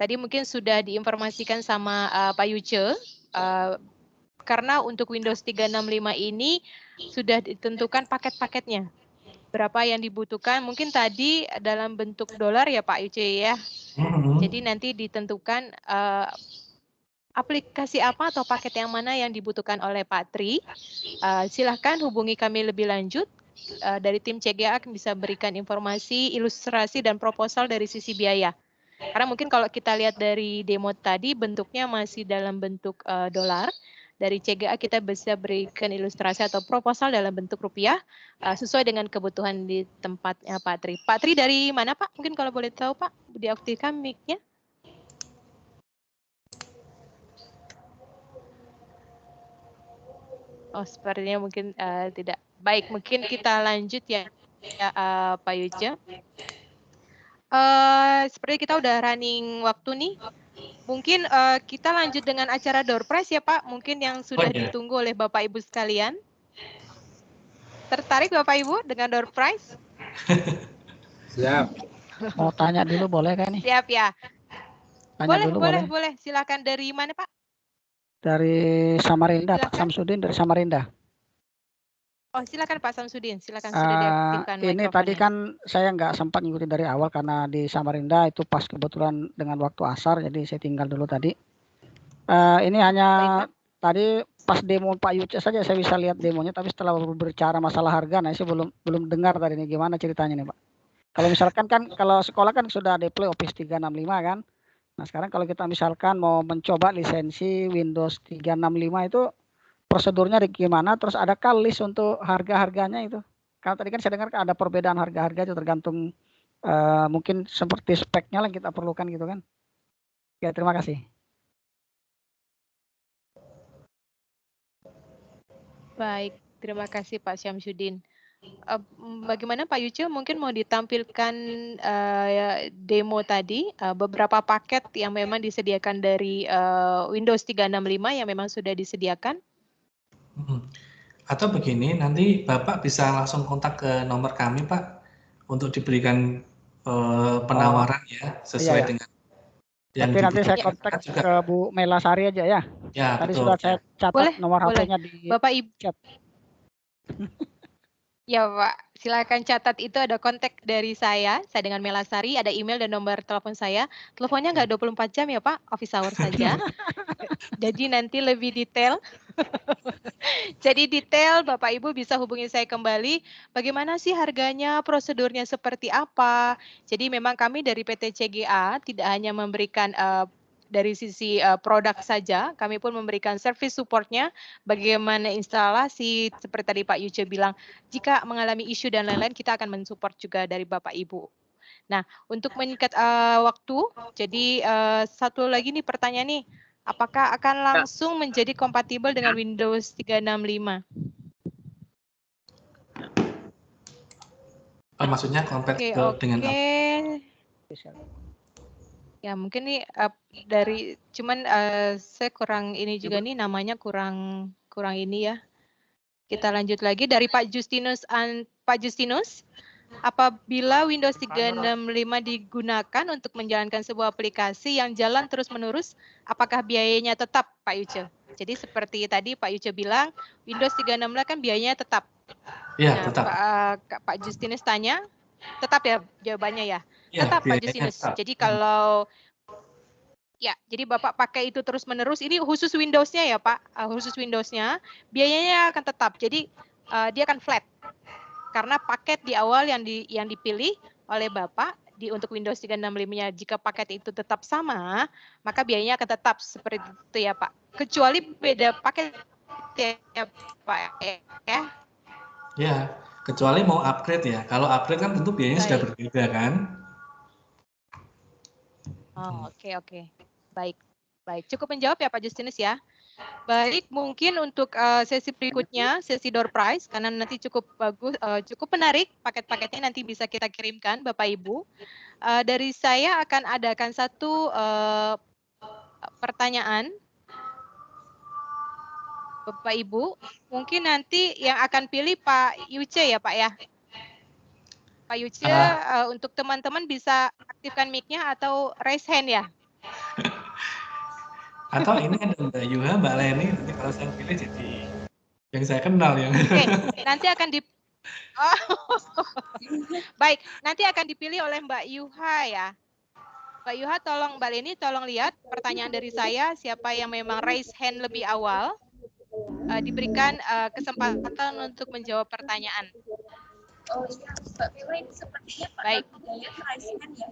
Tadi mungkin sudah diinformasikan sama Pak Yuce, karena untuk Windows 365 ini sudah ditentukan paket-paketnya. Berapa yang dibutuhkan, mungkin tadi dalam bentuk dolar ya Pak Yuce ya. Jadi nanti ditentukan aplikasi apa atau paket yang mana yang dibutuhkan oleh Pak Tri. Silahkan hubungi kami lebih lanjut. Dari tim CGA akan bisa berikan informasi, ilustrasi, dan proposal dari sisi biaya. Karena mungkin kalau kita lihat dari demo tadi, bentuknya masih dalam bentuk dolar. Dari CGA kita bisa berikan ilustrasi atau proposal dalam bentuk rupiah sesuai dengan kebutuhan di tempatnya Pak Tri. Pak Tri dari mana Pak? Mungkin kalau boleh tahu Pak, diaktifkan mic-nya. Oh, sepertinya mungkin tidak. Baik, mungkin kita lanjut ya Pak Yuce. Seperti kita udah running waktu nih. Mungkin kita lanjut dengan acara door prize ya Pak, mungkin yang sudah ditunggu oleh Bapak Ibu sekalian. Tertarik Bapak Ibu dengan door prize? Siap. Mau tanya dulu boleh kan nih? Siap ya. Tanya Boleh. Silakan dari mana Pak? Dari Samarinda, silakan. Pak Samsudin dari Samarinda. Oh silakan Pak Samsudin, silakan sudah diaktifkan ini tadi kan saya nggak sempat ngikutin dari awal karena di Samarinda itu pas kebetulan dengan waktu asar, jadi saya tinggal dulu tadi. Ini hanya tadi pas demo Pak Yuce saja saya bisa lihat demonya, tapi setelah berbicara masalah harga, nah saya belum dengar tadi ini gimana ceritanya nih Pak. Kalau misalkan kan kalau sekolah kan sudah deploy Office 365 kan. Nah sekarang kalau kita misalkan mau mencoba lisensi Windows 365 itu prosedurnya gimana, terus adakah list untuk harga-harganya itu? Karena tadi kan saya dengar ada perbedaan harga-harga itu tergantung mungkin seperti speknya yang kita perlukan gitu kan. Ya, terima kasih. Baik, terima kasih Pak Syamsuddin. Bagaimana Pak Yuce, mungkin mau ditampilkan demo tadi, beberapa paket yang memang disediakan dari Windows 365 yang memang sudah disediakan? Atau begini, nanti Bapak bisa langsung kontak ke nomor kami Pak untuk diberikan penawaran ya sesuai dengan yang nanti saya kontak juga ke Bu Melasari aja ya. Ya, tadi betul. Sudah saya catat nomor HP-nya di Bapak Ibu chat. Ya Pak, silakan catat, itu ada kontak dari saya dengan Melasari, ada email dan nomor telepon saya. Teleponnya nggak 24 jam ya Pak, office hour saja. Jadi nanti lebih detail. Jadi detail Bapak Ibu bisa hubungi saya kembali. Bagaimana sih harganya, prosedurnya seperti apa. Jadi memang kami dari PT CGA tidak hanya memberikan dari sisi produk saja, kami pun memberikan service supportnya, bagaimana instalasi, seperti tadi Pak Yuce bilang, jika mengalami isu dan lain-lain, kita akan mensupport juga dari Bapak Ibu. Nah, untuk menyingkat waktu, jadi satu lagi nih pertanyaan nih, apakah akan langsung menjadi kompatibel dengan Windows 365? Maksudnya kompatibel dengan Ya mungkin nih dari cuman saya kurang ini juga nih, namanya kurang ini ya. Kita lanjut lagi dari Pak Justinus. Pak Justinus, apabila Windows 365 digunakan untuk menjalankan sebuah aplikasi yang jalan terus-menerus, apakah biayanya tetap Pak Yuce? Jadi seperti tadi Pak Yuce bilang, Windows 365 kan biayanya tetap. Iya, tetap. Pak Justinus tanya, tetap ya jawabannya ya? Ya, tetap Pak Justinus. Jadi kalau ya, jadi Bapak pakai itu terus-menerus, ini khusus Windows-nya ya Pak, khusus Windows-nya, biayanya akan tetap. Jadi dia akan flat. karena paket di awal yang dipilih oleh Bapak untuk Windows 365-nya, jika paket itu tetap sama, maka biayanya akan tetap seperti itu ya Pak. Kecuali beda paket ya Pak ya. Ya, kecuali mau upgrade ya. Kalau upgrade kan tentu biayanya sudah berbeda kan. Oh, oke. Baik. Cukup menjawab ya Pak Justinus ya. Baik, mungkin untuk sesi berikutnya, sesi door prize, karena nanti cukup bagus, cukup menarik paket-paketnya nanti bisa kita kirimkan Bapak Ibu. Dari saya akan adakan satu pertanyaan Bapak Ibu. Mungkin nanti yang akan pilih Pak Yuce ya Pak ya. Pak Yuce, untuk teman-teman bisa aktifkan mic-nya atau raise hand ya. Atau ini ada Mbak Yuha, Mbak Leni, nanti kalau saya pilih jadi yang saya kenal yang. Oke, nanti akan baik, nanti akan dipilih oleh Mbak Yuha ya. Mbak Yuha, tolong Mbak Leni, tolong lihat pertanyaan dari saya, siapa yang memang raise hand lebih awal, diberikan kesempatan untuk menjawab pertanyaan. Oh iya, Mbak Mila ini sepertinya Pak Hidayat raise hand ya.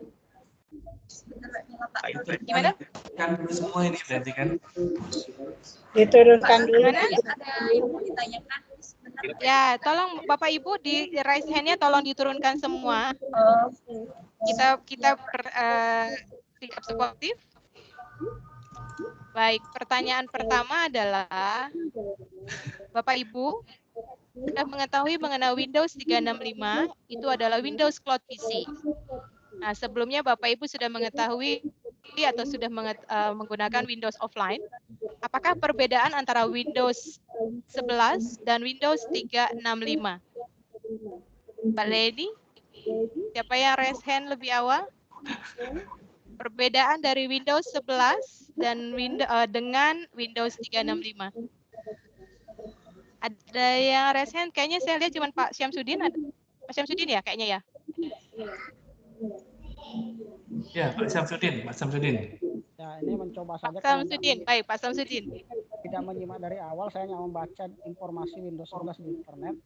Gimana? Kan dulu semua ini berarti kan? Diturunkan dulu. Ada yang mau ditanyakan. Ya, tolong Bapak Ibu di raise hand-nya tolong diturunkan semua. Kita sikap sportif. Baik, pertanyaan pertama adalah Bapak Ibu sudah mengetahui mengenai Windows 365 itu adalah Windows Cloud PC. Nah, sebelumnya Bapak Ibu sudah mengetahui atau sudah menggunakan Windows Offline. Apakah perbedaan antara Windows 11 dan Windows 365? Mbak Leni, siapa yang raise hand lebih awal? Perbedaan dari Windows 11 dan dengan Windows 365. Ada yang raise hand? Kayaknya saya lihat cuma Pak Syamsuddin. Pak Syamsuddin ya kayaknya ya? Ya, Pak Syamsuddin. Ya, ini mencoba saja. Pak Syamsuddin, baik Pak Syamsuddin. Tidak menyimak dari awal, saya hanya membaca informasi Windows 11 di internet.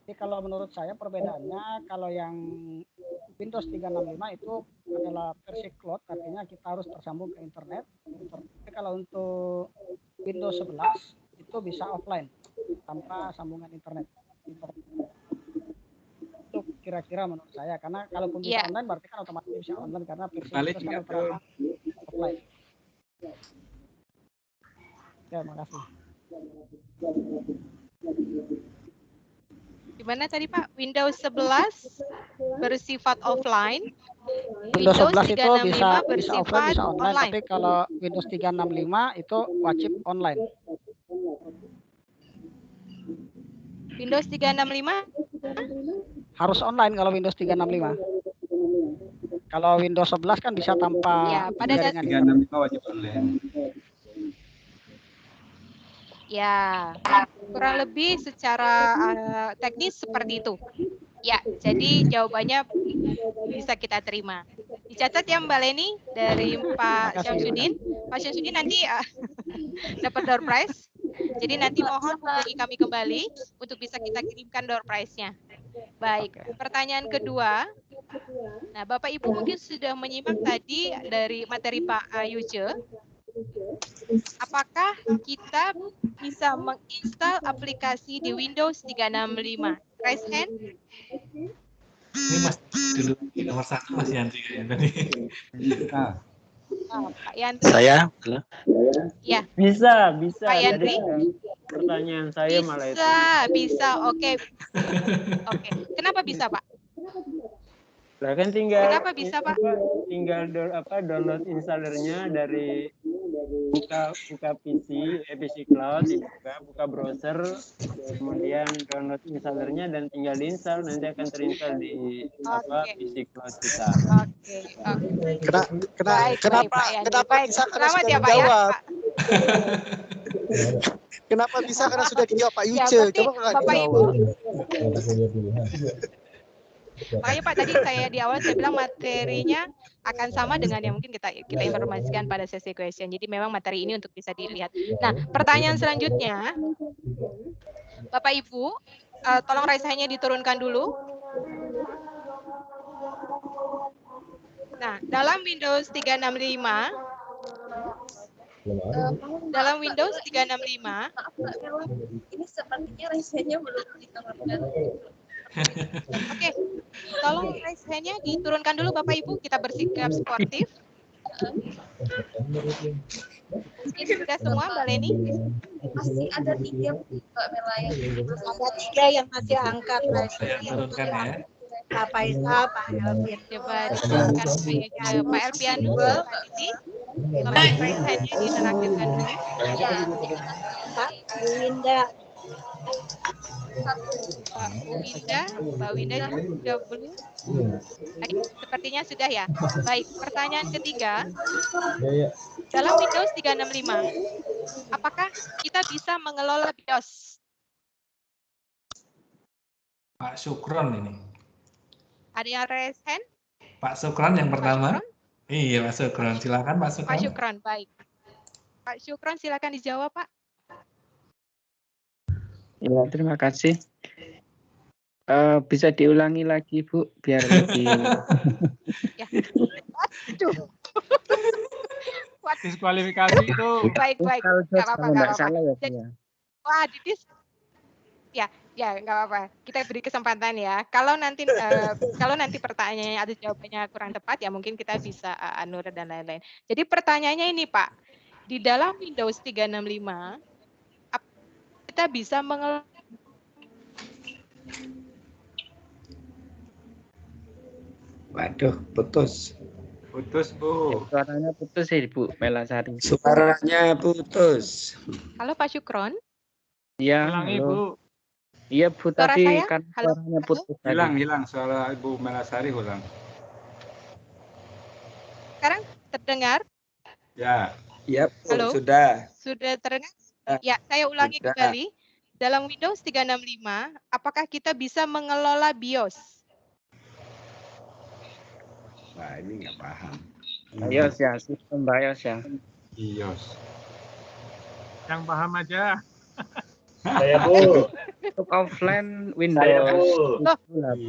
Jadi kalau menurut saya perbedaannya, kalau yang Windows 365 itu adalah versi cloud, artinya kita harus tersambung ke internet. Tapi kalau untuk Windows 11 itu bisa offline, tanpa sambungan internet. Itu kira-kira menurut saya, karena kalaupun bisa online berarti kan otomatis bisa online karena versi itu kan offline. Ya, makasih. Gimana tadi Pak? Windows 11 bersifat offline. Windows 11 itu bisa offline, bisa online. Tapi kalau Windows 365 itu wajib online. Windows 365 harus online kalau Windows 365. Kalau Windows 11 kan bisa tanpa jaringan. 365 wajib online. Ya, kurang lebih secara teknis seperti itu. Ya, jadi jawabannya bisa kita terima. Dicatat ya Mbak Leni dari Pak Syamsuddin. Pak Syamsuddin nanti dapat door prize. Jadi nanti mohon hubungi kami kembali untuk bisa kita kirimkan door prize-nya. Baik, pertanyaan kedua. Nah, Bapak Ibu mungkin sudah menyimak tadi dari materi Pak Yuce. Apakah kita bisa menginstal aplikasi di Windows 365? Raise hand. Ini Mas dulu nomor 1 Mas Yandri kayaknya tadi. Pak Yandri. Saya? Ya. Bisa. Pak Yandri. Pertanyaan saya malah itu. Bisa. Oke. Kenapa bisa, Pak? Lah kan tinggal. Kenapa bisa, Pak? Tinggal download installernya dari buka PC Cloud, buka browser, kemudian download installernya dan tinggal diinstal, nanti akan terinstall di PC Cloud kita. Kenapa bisa karena sudah dijawab? Kenapa bisa karena sudah dijawab Pak Yuce? Coba Bapak Ibu. Makanya Pak tadi saya di awal saya bilang materinya akan sama dengan yang mungkin kita informasikan pada sesi question. Jadi memang materi ini untuk bisa dilihat. Nah, pertanyaan selanjutnya, Bapak Ibu, tolong raise hand-nya diturunkan dulu. Nah, dalam Windows 365, Maaf Mbak Melo, ini sepertinya raise-nya belum ditawarkan. Oke, tolong raise hand-nya diturunkan dulu Bapak Ibu, kita bersikap sportif. Sudah semua Mbak Leni? Masih ada 3 Mbak Mela yang ada 3 yang masih angkat Saya turunkan ya. Pak Faisal, Pak Elvin. Coba diturunkan Pak Elpianus, Pak Didi. Tolong raise hand-nya dinonaktifkan dulu. Ya, Pak Winda. Mbak Winda sudah belum? Sepertinya sudah ya. Baik, pertanyaan ketiga. Dalam Windows 365, apakah kita bisa mengelola BIOS? Pak Sukron ini. Ada yang raise hand? Pak Sukron yang pertama. Iya, Pak Sukron. Silakan Pak Sukron. Pak Sukron, baik. Pak Sukron, silakan dijawab, Pak. Ya, terima kasih. Bisa diulangi lagi, Bu, biar lebih. Ya. Aduh. Diskualifikasi itu. Baik. Nggak apa-apa. Salah ya, Bu, ya. Wah, Didis. Ya, nggak apa-apa. Kita beri kesempatan ya. Kalau nanti pertanyaannya atau jawabannya kurang tepat, ya mungkin kita bisa anur dan lain-lain. Jadi pertanyaannya ini, Pak. Di dalam Windows 365, kita bisa mengelola. Waduh, putus. Putus, Bu. Suaranya putus ya, Bu Melasari. Suaranya putus. Halo, Pak Sukron. Iya, Ulangi, halo. Bu. Iya, Bu, Suara tadi saya? kan Halo? suaranya putus. Hilang suara Ibu Melasari hilang. Sekarang terdengar? Ya. Ya, Bu, Halo? sudah. Sudah terdengar? Ya, saya ulangi Sudah. kembali. Dalam Windows 365, apakah kita bisa mengelola BIOS? Wah, ini nggak paham. BIOS ya, sistem BIOS ya. BIOS. Yang paham aja. Saya, Bu. Untuk offline Saya, Windows Bu.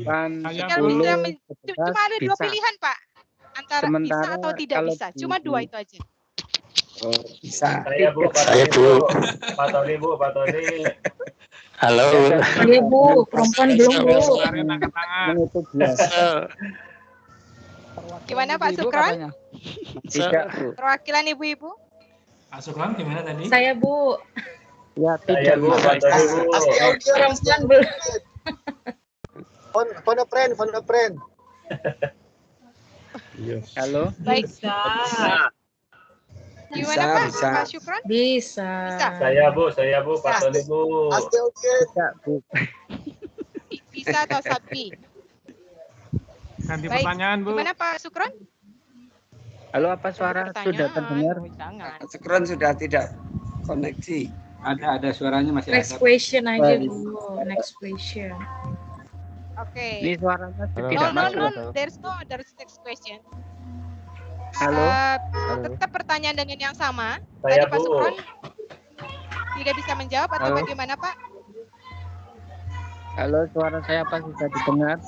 8, Saya, 10, Cuma ada 2 bisa. pilihan, Pak. Antara bisa Sementara atau tidak kalau bisa. Cuma 2 itu aja. Oh, bisa. Saya, Bu. Pak Tony, Bu. Pak Tony, Bu. Pak Tony. Halo. Iya, Bu. Perempuan belum, Bu. Kemarin angkat tangan. itu biasa. Gimana Pak Ibu Sukron? katanya. Tidak, Bu. Perwakilan Ibu-ibu? Pak Sukron gimana tadi? Saya, Bu. Ya, Saya, tidak Bu. bisa. Pak Tony, Bu. Perempuan belum. Phone a friend. Halo. Baik. Bisa. Gimana Pak? bisa. Pak Sukron? Bisa. Saya, Bu. Pak Tony, Bu. Oke. Tidak, Bu. Bisa atau sapi? Ganti Baik. pertanyaan, Bu. Gimana Pak Sukron? Halo, apa suara sudah terdengar? Oh, jangan. Sukron sudah tidak koneksi. Ada suaranya masih Next ada. question aja, Bu. Next question. Oke. Ini suaranya tidak No, masuk. there's next question. Halo. Tetap pertanyaan dengan yang sama. Saya, Tadi Pak Bu. Sukron tidak bisa menjawab atau Halo. bagaimana Pak? Halo, suara saya apa sudah didengar?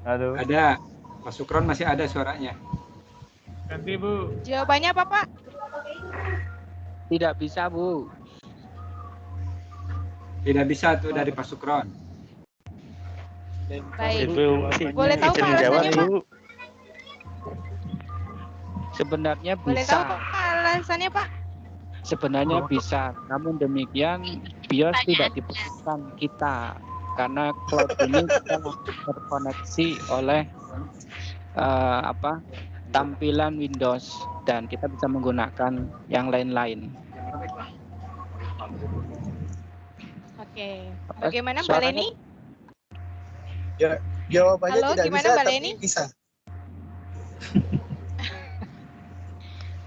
Halo. Ada. Pak Sukron masih ada suaranya. Ganti, Bu. Jawabannya apa Pak? Tidak bisa, Bu. Tidak bisa tuh dari Pak Sukron. Baik. Boleh tahu Pak alasannya Pak? Sebenarnya Boleh tahu bisa. Pak alasannya Pak? Sebenarnya bisa. Namun demikian BIOS tidak dibutuhkan kita karena cloud ini kita langsung terkoneksi oleh tampilan Windows dan kita bisa menggunakan yang lain-lain. Oke. Bagaimana Mbak Suaranya- Leni? Jawabannya Halo, tidak gimana, bisa, Mbak tapi Leni? bisa.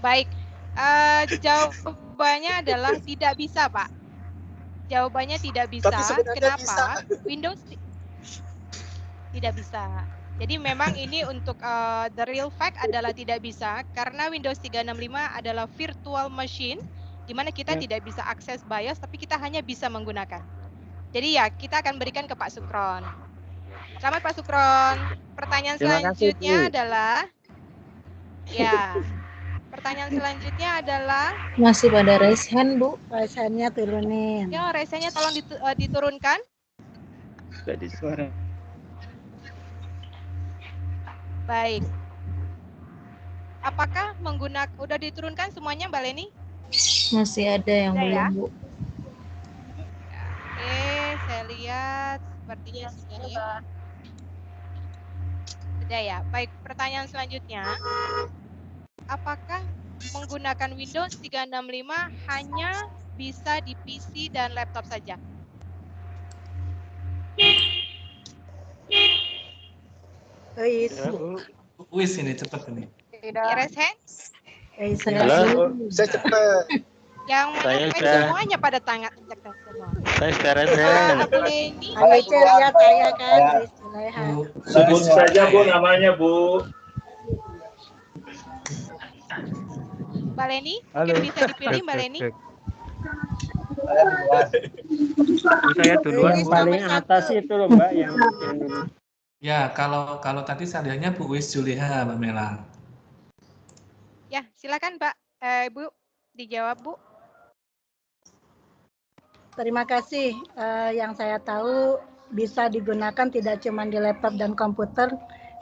Baik. Jawabannya adalah tidak bisa, Pak. Jawabannya tidak bisa. Tapi sebenarnya Kenapa? bisa. Windows tidak bisa. Jadi memang ini untuk the real fact adalah tidak bisa karena Windows 365 adalah virtual machine di mana kita tidak bisa akses BIOS tapi kita hanya bisa menggunakan. Jadi ya, kita akan berikan ke Pak Sukron. Selamat Pak Sukron. Pertanyaan Terima kasih, selanjutnya Bu. adalah, ya, pertanyaan selanjutnya adalah, Masih pada raise hand, Bu. Raise hand-nya turunin. ya, raise-nya tolong diturunkan. Tadi suara. Baik. Apakah udah diturunkan semuanya, Mbak Leni? Masih ada yang Sudah belum, ya? Bu. Oke, saya lihat sepertinya sudah ya. Sudah ya. Baik, pertanyaan selanjutnya. Apakah menggunakan Windows 365 hanya bisa di PC dan laptop saja? Wis ini cepat ini. Raise hand. Halo, saya cepat. Yang mana semuanya pada tangan semua. Saya sekarang saya. Leni. Ayo lihat saya kan. Sebut saja Bu namanya Bu. Mbak Leni, mungkin bisa dipilih Mbak Leni. Saya duluan. Yang paling atas itu loh Mbak, yang dulu. Ya, kalau tadi saya lihatnya Bu Wis Juleha, Mbak Mela. Ya, silakan Mbak. Bu, dijawab Bu. Terima kasih. Yang saya tahu bisa digunakan tidak cuma di laptop dan komputer,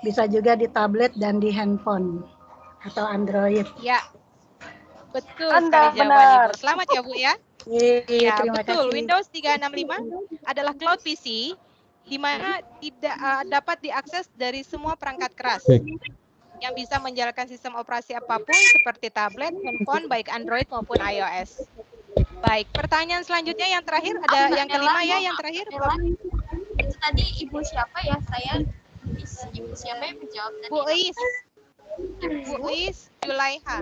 bisa juga di tablet dan di handphone atau Android. Ya, betul Anda sekali jawaban benar. Ibu. Selamat ya Bu ya. Iya, Ya, terima betul. kasih. Windows 365 adalah cloud PC di mana tidak dapat diakses dari semua perangkat keras yang bisa menjalankan sistem operasi apapun seperti tablet, handphone, baik Android maupun iOS. Baik, pertanyaan selanjutnya yang terakhir ada yang kelima ya, yang terakhir. Itu tadi Ibu siapa ya? Saya Ibu siapa yang menjawab tadi? Bu Is. Bu Is Julaiha.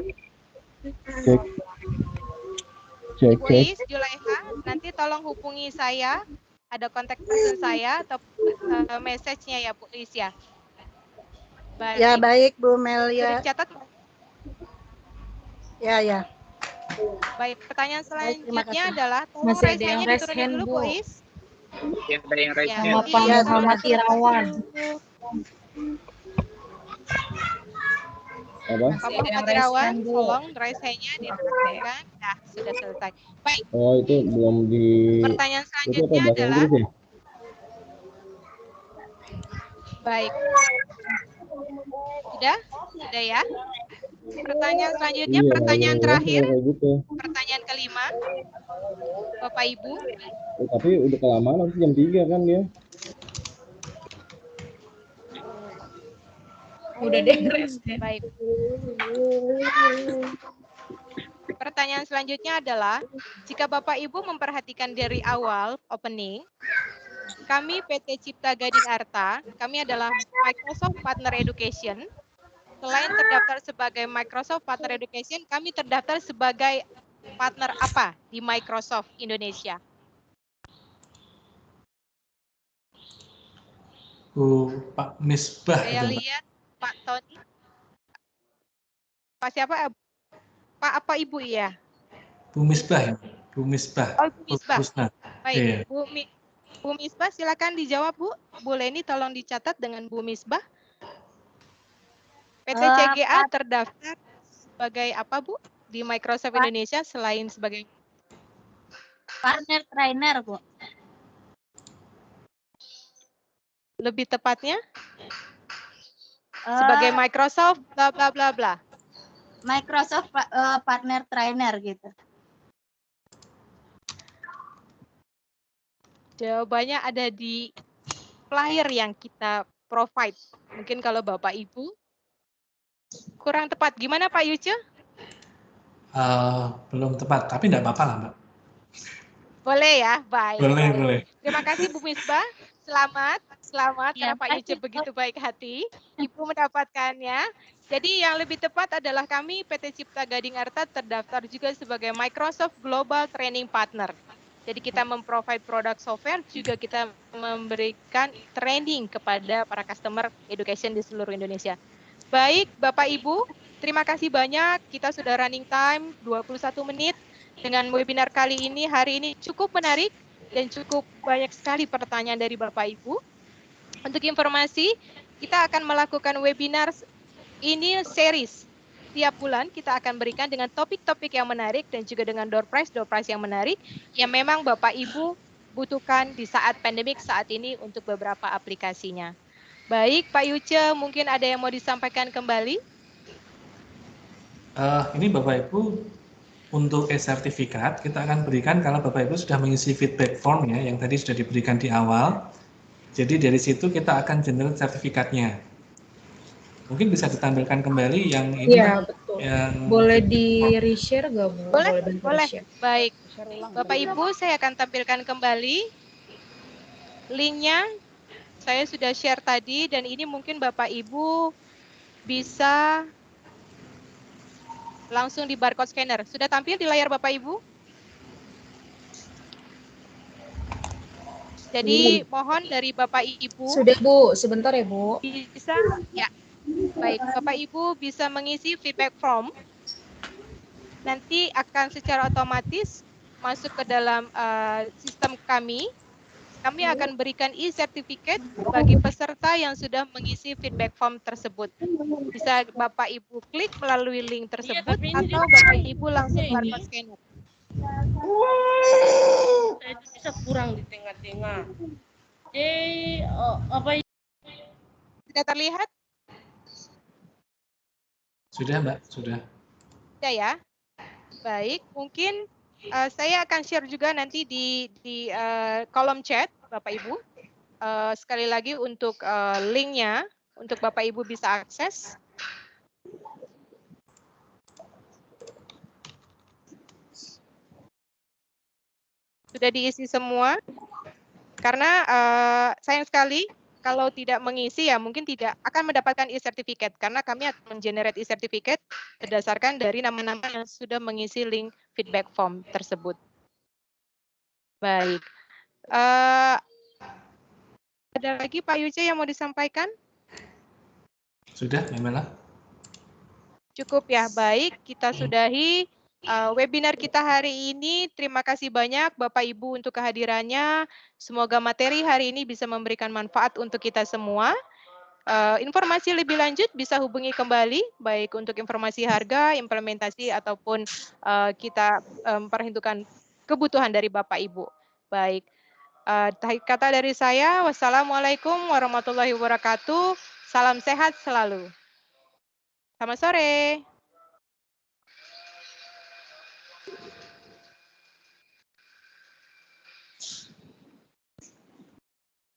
Bu Is Julaiha, nanti tolong hubungi saya. Ada kontak person saya atau message-nya ya Bu Is ya. Baik. Ya, baik Bu Melia. Sudah dicatat? Ya. Baik, pertanyaan selanjutnya kasih. adalah tolong Masih ada raise yang hand-nya raise diturunin hand, dulu Bu. Bu Is. Ada yang raise Ya, hand. Sama nanti Pak kalau Muhammad sudah Irawan. Apa? Pak Masih ada yang Muhammad raise Irawan, hand, Bu. tolong raise hand-nya diaktifkan. Nah, sudah selesai. Baik, Oh, itu belum di pertanyaan itu apa selanjutnya bahasa adalah Inggris ya? baik. Sudah? Sudah ya? Pertanyaan selanjutnya, Iya, pertanyaan iya, terakhir, kayak gitu. pertanyaan kelima. Bapak Ibu, Tapi udah kelamaan harus jam 3 kan dia. Udah deh raise hand. baik. Pertanyaan selanjutnya adalah, jika Bapak Ibu memperhatikan dari awal opening, kami PT Cipta Gading Arta, kami adalah Microsoft Partner Education. Selain terdaftar sebagai Microsoft Partner Education, kami terdaftar sebagai partner apa di Microsoft Indonesia? Bu Pak Misbah Saya itu, Mbak. lihat Pak Tony. Pak siapa? Pak apa Ibu ya? Bu Misbah ya. Bu Misbah. Oh, Bu Misbah. Husna. Baik, Iya. Bu Misbah silakan dijawab Bu. Bu Leni tolong dicatat dengan Bu Misbah. PT CGA terdaftar sebagai apa Bu di Microsoft Indonesia selain sebagai Partner trainer, Bu. lebih tepatnya sebagai Microsoft bla bla bla bla. Microsoft partner trainer gitu. Jawabannya ada di flyer yang kita provide. Mungkin kalau Bapak Ibu kurang tepat. Gimana Pak Yuce? Belum tepat, tapi tidak apa-apa lah, Mbak. Boleh ya, baik. Boleh, baik. boleh. Terima kasih Bu Misbah. Selamat Ya, karena Pak Yuce begitu baik hati. Ibu mendapatkannya. Jadi yang lebih tepat adalah kami PT Cipta Gading Arta terdaftar juga sebagai Microsoft Global Training Partner. Jadi kita memprovide produk software, juga kita memberikan training kepada para customer education di seluruh Indonesia. Baik, Bapak Ibu, terima kasih banyak. Kita sudah running time 21 menit. Dengan webinar kali ini, hari ini cukup menarik. dan cukup banyak sekali pertanyaan dari Bapak Ibu. Untuk informasi, kita akan melakukan webinar ini series. Tiap bulan kita akan berikan dengan topik-topik yang menarik dan juga dengan door prize yang menarik yang memang Bapak Ibu butuhkan di saat pandemik saat ini untuk beberapa aplikasinya. Baik, Pak Yuce, mungkin ada yang mau disampaikan kembali? Ini Bapak Ibu, untuk e-sertifikat kita akan berikan kalau Bapak Ibu sudah mengisi feedback form ya, yang tadi sudah diberikan di awal. Jadi dari situ kita akan generate sertifikatnya. Mungkin bisa ditampilkan kembali yang ini. Iya, betul. Yang... Boleh di-reshare nggak, Bu? Boleh. Baik. Bapak Ibu, saya akan tampilkan kembali linknya. Saya sudah share tadi, dan ini mungkin Bapak Ibu bisa langsung di barcode scanner. Sudah tampil di layar Bapak Ibu? Jadi mohon dari Bapak Ibu. Sudah, Bu. Sebentar ya, Bu. Bisa? Ya. Baik, Bapak Ibu bisa mengisi feedback form. Nanti akan secara otomatis masuk ke dalam sistem kami. Kami akan berikan e-certificate bagi peserta yang sudah mengisi feedback form tersebut. Bisa Bapak Ibu klik melalui link tersebut atau Bapak Ibu langsung barcode scanner. Saya itu bisa kurang di tengah-tengah. Jadi apa? Sudah terlihat? Sudah, Mbak, sudah. Sudah ya. Baik, mungkin saya akan share juga nanti di kolom chat, Bapak Ibu. Sekali lagi untuk linknya, untuk Bapak Ibu bisa akses. Sudah diisi semua. Karena sayang sekali, kalau tidak mengisi ya mungkin tidak akan mendapatkan e-certificate karena kami akan mengenerate e-certificate berdasarkan dari nama-nama yang sudah mengisi link feedback form tersebut. Baik. Ada lagi Pak Yuce yang mau disampaikan? Sudah, Memela? Cukup ya, baik. Kita sudahi webinar kita hari ini. Terima kasih banyak Bapak Ibu untuk kehadirannya. Semoga materi hari ini bisa memberikan manfaat untuk kita semua. Informasi lebih lanjut bisa hubungi kembali, baik untuk informasi harga, implementasi, ataupun kita perhitungkan kebutuhan dari Bapak Ibu. Baik, kata dari saya, wassalamualaikum warahmatullahi wabarakatuh. Salam sehat selalu. Selamat sore.